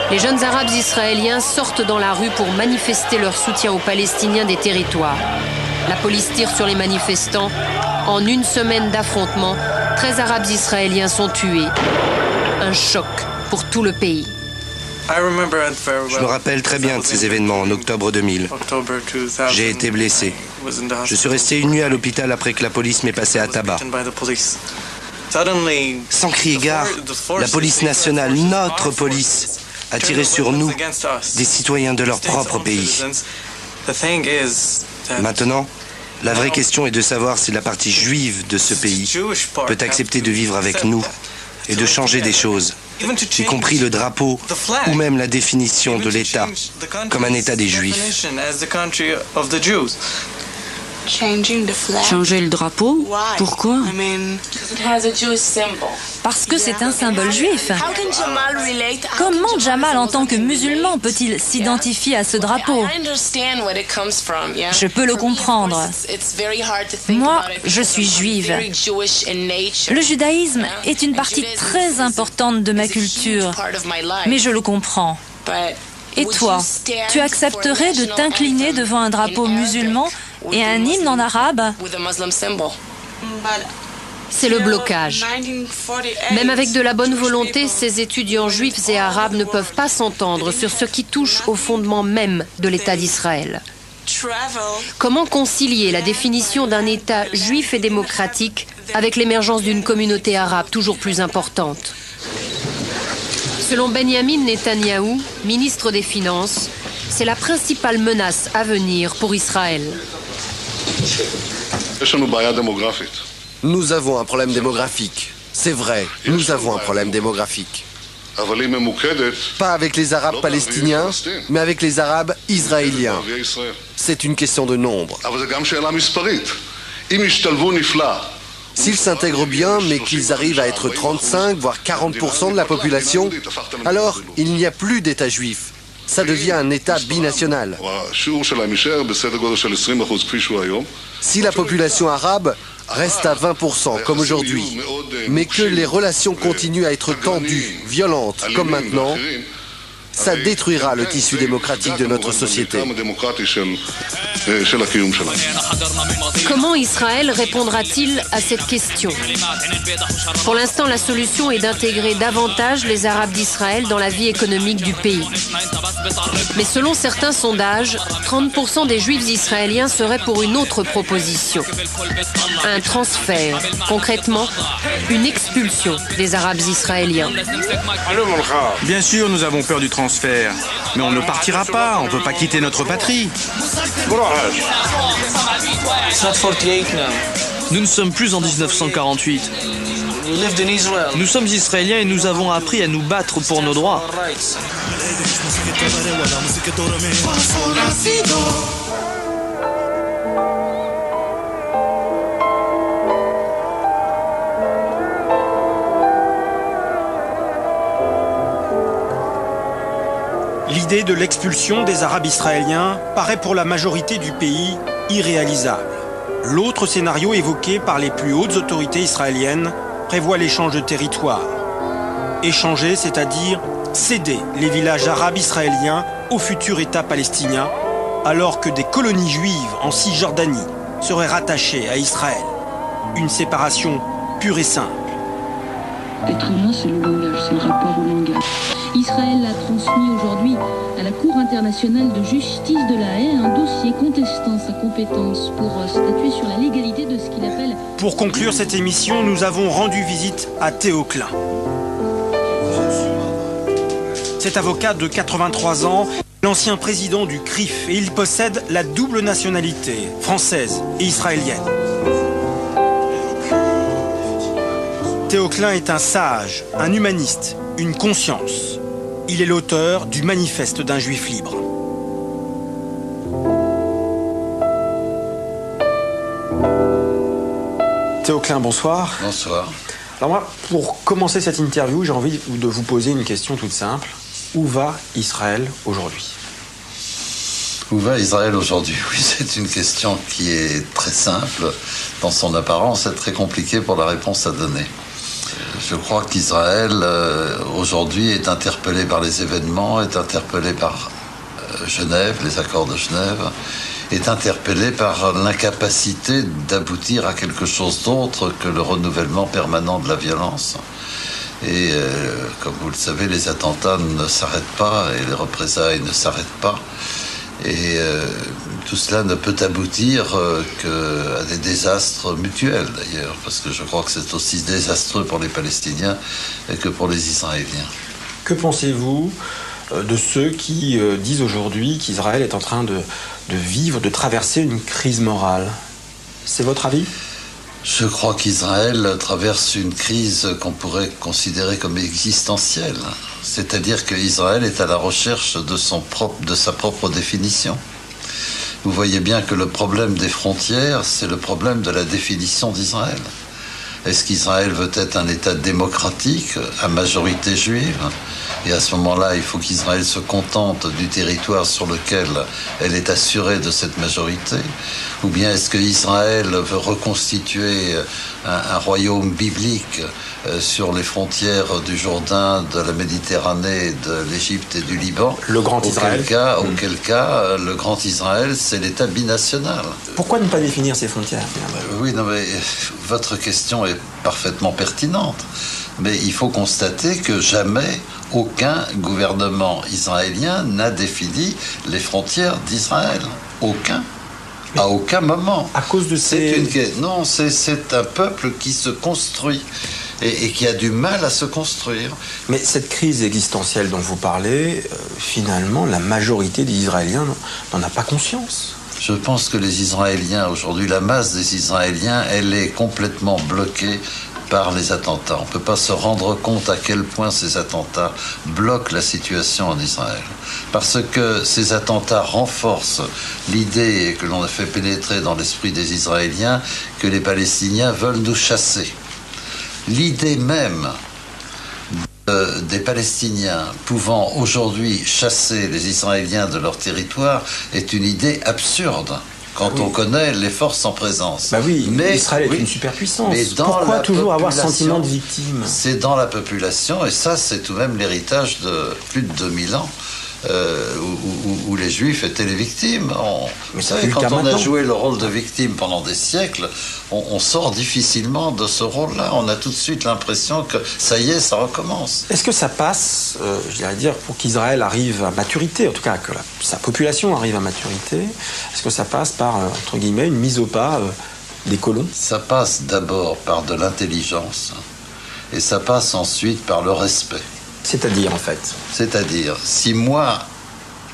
Speaker 7: Les jeunes Arabes israéliens sortent dans la rue pour manifester leur soutien aux Palestiniens des territoires. La police tire sur les manifestants. En une semaine d'affrontement, 13 Arabes israéliens sont tués. Un choc pour tout le pays.
Speaker 12: Je me rappelle très bien de ces événements en octobre 2000. J'ai été blessé. Je suis resté une nuit à l'hôpital après que la police m'ait passé à tabac. Sans crier gare, la police nationale, notre police, a tiré sur nous, des citoyens de leur propre pays. Maintenant, la vraie question est de savoir si la partie juive de ce pays peut accepter de vivre avec nous et de changer des choses. y compris le drapeau ou même la définition de l'État comme un État des Juifs.
Speaker 22: Changer le drapeau? Pourquoi? Parce que c'est un symbole juif. Comment Jamal, en tant que musulman, peut-il s'identifier à ce drapeau? Je peux le comprendre. Moi, je suis juive. Le judaïsme est une partie très importante de ma culture, mais je le comprends. Et toi, tu accepterais de t'incliner devant un drapeau musulman et un hymne en arabe?
Speaker 7: C'est le blocage. Même avec de la bonne volonté, ces étudiants juifs et arabes ne peuvent pas s'entendre sur ce qui touche au fondement même de l'État d'Israël. Comment concilier la définition d'un État juif et démocratique avec l'émergence d'une communauté arabe toujours plus importante? Selon Benjamin Netanyahou, ministre des Finances, c'est la principale menace à venir pour Israël.
Speaker 9: Nous avons un problème démographique. C'est vrai, nous avons un problème démographique. Pas avec les Arabes palestiniens, mais avec les Arabes israéliens. C'est une question de nombre. S'ils s'intègrent bien, mais qu'ils arrivent à être 35, voire 40% de la population, alors il n'y a plus d'État juif. Ça devient un État binational. Si la population arabe reste à 20% comme aujourd'hui, mais que les relations continuent à être tendues, violentes comme maintenant, ça détruira le tissu démocratique de notre société.
Speaker 7: Comment Israël répondra-t-il à cette question? Pour l'instant, la solution est d'intégrer davantage les Arabes d'Israël dans la vie économique du pays. Mais selon certains sondages, 30% des Juifs israéliens seraient pour une autre proposition. Un transfert, concrètement, une expulsion des Arabes israéliens.
Speaker 2: Bien sûr, nous avons peur du transfert, mais on ne partira pas, on ne peut pas quitter notre patrie.
Speaker 6: Nous ne sommes plus en 1948. Nous sommes Israéliens et nous avons appris à nous battre pour nos droits.
Speaker 3: L'idée de l'expulsion des Arabes israéliens paraît pour la majorité du pays irréalisable. L'autre scénario évoqué par les plus hautes autorités israéliennes prévoit l'échange de territoire. Échanger, c'est-à-dire céder les villages arabes israéliens au futur État palestinien, alors que des colonies juives en Cisjordanie seraient rattachées à Israël. Une séparation pure et simple.
Speaker 15: Être humain, c'est le langage, c'est le rapport au langage. Israël a transmis aujourd'hui à la Cour internationale de justice de la Haye un dossier contestant sa compétence pour statuer sur la légalité de ce qu'il appelle...
Speaker 3: Pour conclure cette émission, nous avons rendu visite à Théo Klein. Cet avocat de 83 ans, l'ancien président du CRIF, et il possède la double nationalité, française et israélienne. Théo Klein est un sage, un humaniste, une conscience. Il est l'auteur du Manifeste d'un Juif libre. Théo Klein, bonsoir.
Speaker 21: Bonsoir.
Speaker 3: Alors moi, pour commencer cette interview, j'ai envie de vous poser une question toute simple. Où va Israël aujourd'hui?
Speaker 21: Où va Israël aujourd'hui? Oui, c'est une question qui est très simple dans son apparence et très compliquée pour la réponse à donner. Je crois qu'Israël, aujourd'hui, est interpellé par les événements, est interpellé par Genève, les accords de Genève, est interpellé par l'incapacité d'aboutir à quelque chose d'autre que le renouvellement permanent de la violence. Et comme vous le savez, les attentats ne s'arrêtent pas et les représailles ne s'arrêtent pas. Et tout cela ne peut aboutir qu'à des désastres mutuels, d'ailleurs, parce que je crois que c'est aussi désastreux pour les Palestiniens que pour les Israéliens.
Speaker 3: Que pensez-vous de ceux qui disent aujourd'hui qu'Israël est en train de vivre, de traverser une crise morale? C'est votre avis?
Speaker 21: Je crois qu'Israël traverse une crise qu'on pourrait considérer comme existentielle. C'est-à-dire qu'Israël est à la recherche de sa propre définition. Vous voyez bien que le problème des frontières, c'est le problème de la définition d'Israël. Est-ce qu'Israël veut être un État démocratique à majorité juive ? Et à ce moment-là, il faut qu'Israël se contente du territoire sur lequel elle est assurée de cette majorité. Ou bien est-ce qu'Israël veut reconstituer un royaume biblique sur les frontières du Jourdain, de la Méditerranée, de l'Égypte et du Liban?
Speaker 3: Le Grand Israël.
Speaker 21: Auquel cas, le Grand Israël, c'est l'État binational.
Speaker 3: Pourquoi ne pas définir ces frontières, finalement?
Speaker 21: Oui, non, mais votre question est parfaitement pertinente. Mais il faut constater que jamais aucun gouvernement israélien n'a défini les frontières d'Israël. Aucun. À aucun moment.
Speaker 3: À cause de
Speaker 21: Non, c'est un peuple qui se construit et qui a du mal à se construire.
Speaker 3: Mais cette crise existentielle dont vous parlez, finalement, la majorité des Israéliens n'en a pas conscience.
Speaker 21: Je pense que les Israéliens, aujourd'hui, la masse des Israéliens, elle est complètement bloquée par les attentats. On ne peut pas se rendre compte à quel point ces attentats bloquent la situation en Israël. Parce que ces attentats renforcent l'idée que l'on a fait pénétrer dans l'esprit des Israéliens que les Palestiniens veulent nous chasser. L'idée même des Palestiniens pouvant aujourd'hui chasser les Israéliens de leur territoire est une idée absurde. Quand on connaît les forces en présence.
Speaker 3: Bah oui, mais Israël est une superpuissance. Mais pourquoi toujours avoir ce sentiment de victime?
Speaker 21: C'est dans la population, et ça c'est tout de même l'héritage de plus de 2000 ans. Où les Juifs étaient les victimes. Vous savez, quand on a joué le rôle de victime pendant des siècles, on sort difficilement de ce rôle-là. On a tout de suite l'impression que ça y est, ça recommence.
Speaker 3: Est-ce que ça passe, je dirais dire, pour qu'Israël arrive à maturité, en tout cas que sa population arrive à maturité, est-ce que ça passe par, entre guillemets, une mise au pas des colons?
Speaker 21: Ça passe d'abord par de l'intelligence, et ça passe ensuite par le respect.
Speaker 3: C'est-à-dire, en fait?
Speaker 21: C'est-à-dire, si moi,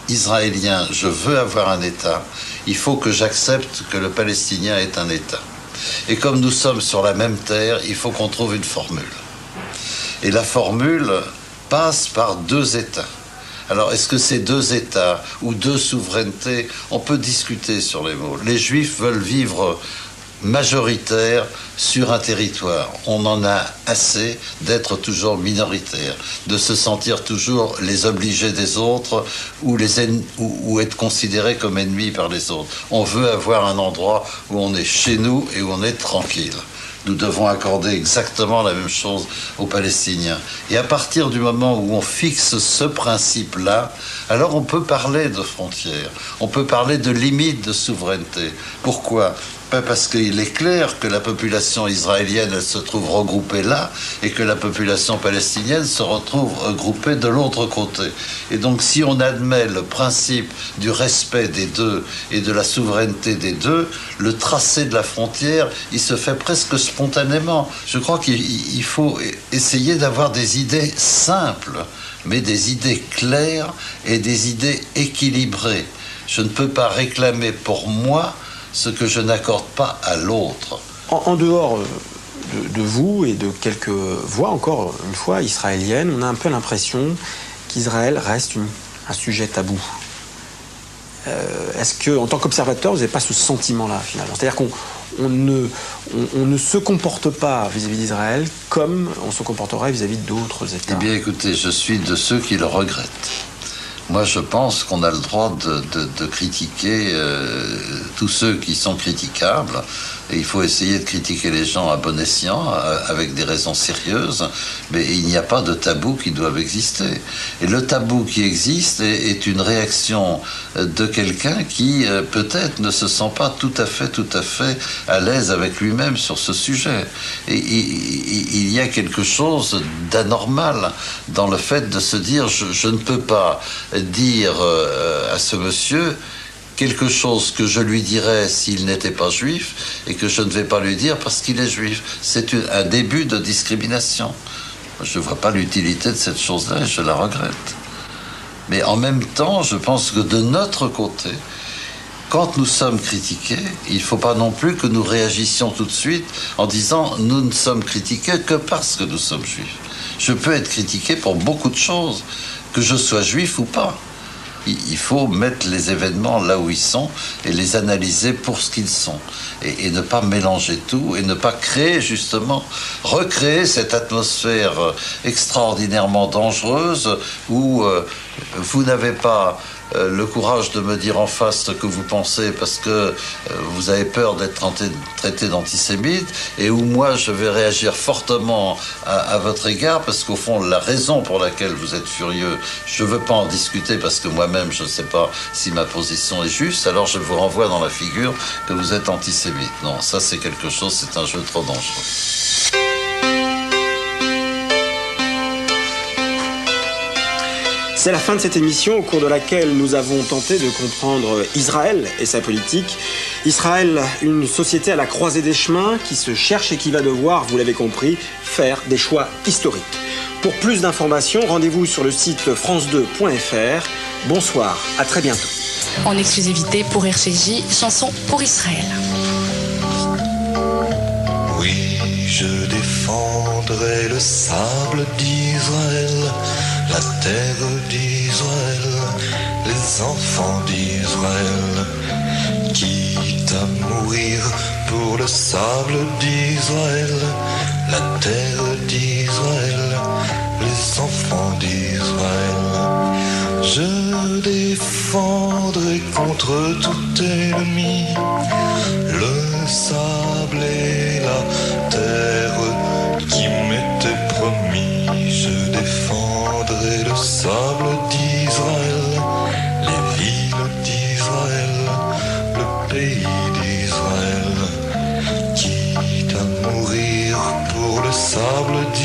Speaker 21: Israélien, je veux avoir un État, il faut que j'accepte que le Palestinien est un État. Et comme nous sommes sur la même terre, il faut qu'on trouve une formule. Et la formule passe par deux États. Alors, est-ce que c'est deux États ou deux souverainetés? On peut discuter sur les mots. Les Juifs veulent vivre majoritaire sur un territoire. On en a assez d'être toujours minoritaire, de se sentir toujours les obligés des autres ou être considérés comme ennemis par les autres. On veut avoir un endroit où on est chez nous et où on est tranquille. Nous devons accorder exactement la même chose aux Palestiniens. Et à partir du moment où on fixe ce principe-là, alors on peut parler de frontières, on peut parler de limites de souveraineté. Pourquoi ? Parce qu'il est clair que la population israélienne, elle se trouve regroupée là, et que la population palestinienne se retrouve regroupée de l'autre côté. Et donc, si on admet le principe du respect des deux et de la souveraineté des deux, le tracé de la frontière, il se fait presque spontanément. Je crois qu'il faut essayer d'avoir des idées simples, mais des idées claires et des idées équilibrées. Je ne peux pas réclamer pour moi ce que je n'accorde pas à l'autre.
Speaker 3: En dehors de vous et de quelques voix, encore une fois, israéliennes, on a un peu l'impression qu'Israël reste un sujet tabou. Est-ce que, en tant qu'observateur, vous n'avez pas ce sentiment-là, finalement? C'est-à-dire qu'on ne se comporte pas vis-à-vis d'Israël comme on se comporterait vis-à-vis d'autres États.
Speaker 21: Eh bien, écoutez, je suis de ceux qui le regrettent. Moi, je pense qu'on a le droit de critiquer tous ceux qui sont critiquables. Et il faut essayer de critiquer les gens à bon escient, avec des raisons sérieuses. Mais il n'y a pas de tabou qui doivent exister. Et le tabou qui existe est une réaction de quelqu'un qui, peut-être, ne se sent pas tout à fait à l'aise avec lui-même sur ce sujet. Et il y a quelque chose d'anormal dans le fait de se dire je ne peux pas dire à ce monsieur quelque chose que je lui dirais s'il n'était pas juif et que je ne vais pas lui dire parce qu'il est juif. C'est un début de discrimination. Je ne vois pas l'utilité de cette chose-là et je la regrette. Mais en même temps, je pense que de notre côté, quand nous sommes critiqués, il ne faut pas non plus que nous réagissions tout de suite en disant « nous ne sommes critiqués que parce que nous sommes juifs ». Je peux être critiqué pour beaucoup de choses, que je sois juif ou pas. Il faut mettre les événements là où ils sont et les analyser pour ce qu'ils sont. Et ne pas mélanger tout et ne pas créer justement, recréer cette atmosphère extraordinairement dangereuse où vous n'avez pas le courage de me dire en face ce que vous pensez parce que vous avez peur d'être traité d'antisémite et où moi je vais réagir fortement à votre égard parce qu'au fond la raison pour laquelle vous êtes furieux, je ne veux pas en discuter parce que moi-même je ne sais pas si ma position est juste, alors je vous renvoie dans la figure que vous êtes antisémite. Non, ça c'est quelque chose, c'est un jeu trop dangereux.
Speaker 3: C'est la fin de cette émission au cours de laquelle nous avons tenté de comprendre Israël et sa politique. Israël, une société à la croisée des chemins qui se cherche et qui va devoir, vous l'avez compris, faire des choix historiques. Pour plus d'informations, rendez-vous sur le site france2.fr. Bonsoir, à très bientôt.
Speaker 8: En exclusivité pour RCJ, chanson pour Israël.
Speaker 13: Oui, je défendrai le sable d'Israël, la terre d'Israël, les enfants d'Israël, quitte à mourir pour le sable d'Israël, la terre d'Israël, les enfants d'Israël. Je défendrai contre tout ennemi le sable et la terre qui m'étaient promis. Je défendrai le sable d'Israël, les villes d'Israël, le pays d'Israël, quitte à mourir pour le sable d'Israël.